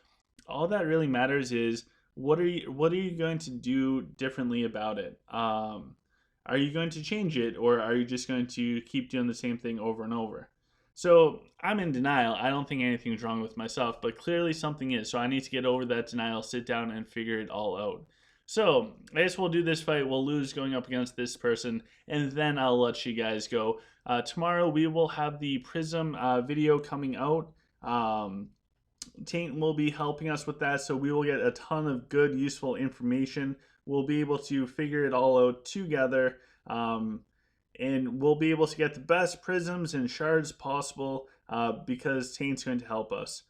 All that really matters is what are you going to do differently about it? Are you going to change it, or are you just going to keep doing the same thing over and over? So I'm in denial. I don't think anything's wrong with myself, but clearly something is. So I need to get over that denial, sit down, and figure it all out. So I guess we'll do this fight. We'll lose going up against this person, and then I'll let you guys go. Tomorrow we will have the Prism video coming out. Taint will be helping us with that, so we will get a ton of good, useful information. We'll be able to figure it all out together. And we'll be able to get the best prisms and shards possible because Taint's going to help us.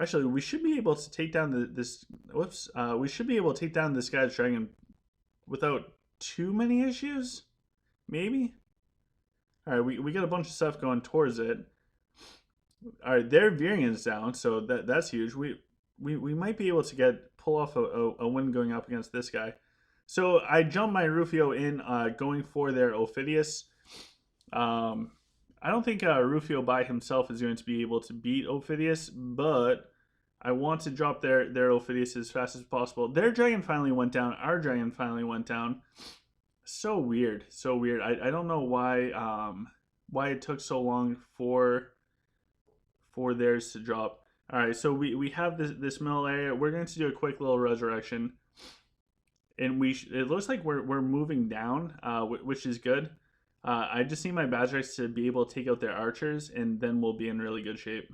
Actually, we should be able to take down this. Whoops. We should be able to take down this guy's dragon without too many issues. Maybe. All right, we got a bunch of stuff going towards it. All right, their Virian's down, so that's huge. We might be able to pull off a win going up against this guy. So I jumped my Rufio in going for their Ophidius. I don't think Rufio by himself is going to be able to beat Ophidius, but I want to drop their Ophidius as fast as possible. Their dragon finally went down. Our dragon finally went down. So weird. So weird. I don't know why it took so long for theirs to drop. All right, so we have this middle area. We're going to do a quick little resurrection. And it looks like we're moving down, which is good. I just need my Badgerics to be able to take out their archers, and then we'll be in really good shape.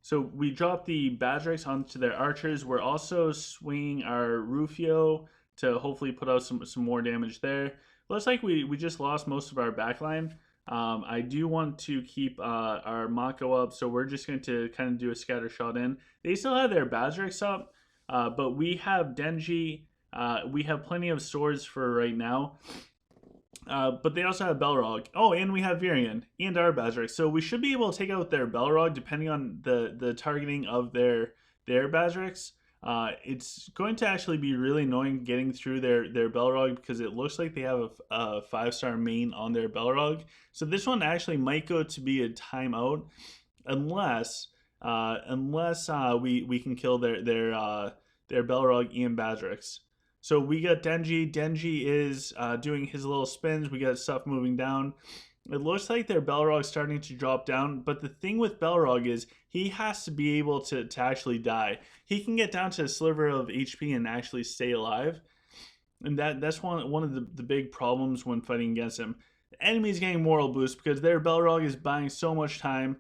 So we drop the Badgerics onto their archers. We're also swinging our Rufio to hopefully put out some more damage there. Looks like we just lost most of our backline. I do want to keep our Mako up, so we're just going to kind of do a scatter shot in. They still have their Badgerics up, but we have Denji. We have plenty of swords for right now. But they also have Belrog. Oh, and we have Virian and our Badgeric. So we should be able to take out their Belrog depending on the targeting of their Badgerics. It's going to actually be really annoying getting through their Belrog because it looks like they have a 5-star main on their Belrog. So this one actually might go to be a timeout unless we can kill their Belrog and Badgerics. So we got Denji. Denji is doing his little spins. We got stuff moving down. It looks like their Belrog's starting to drop down. But the thing with Belrog is he has to be able to actually die. He can get down to a sliver of HP and actually stay alive. And that's one of the big problems when fighting against him. The enemy's getting moral boost because their Belrog is buying so much time.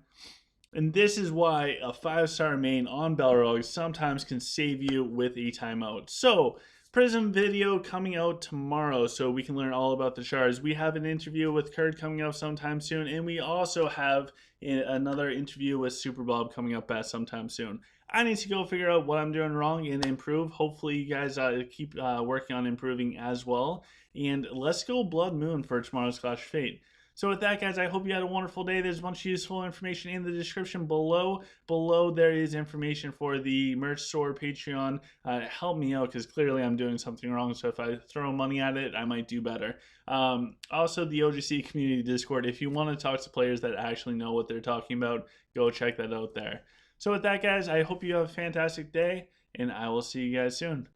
And this is why a 5-star main on Belrog sometimes can save you with a timeout. So Prism video coming out tomorrow so we can learn all about the shards. We have an interview with Kurd coming up sometime soon, and we also have another interview with Super Bob coming up sometime soon. I need to go figure out what I'm doing wrong and improve. Hopefully you guys keep working on improving as well. And let's go Blood Moon for tomorrow's Clash of Fate. So with that, guys, I hope you had a wonderful day. There's a bunch of useful information in the description below. Below there is information for the merch store, Patreon. Help me out because clearly I'm doing something wrong. So if I throw money at it, I might do better. Also, the OGC community Discord. If you want to talk to players that actually know what they're talking about, go check that out there. So with that, guys, I hope you have a fantastic day, and I will see you guys soon.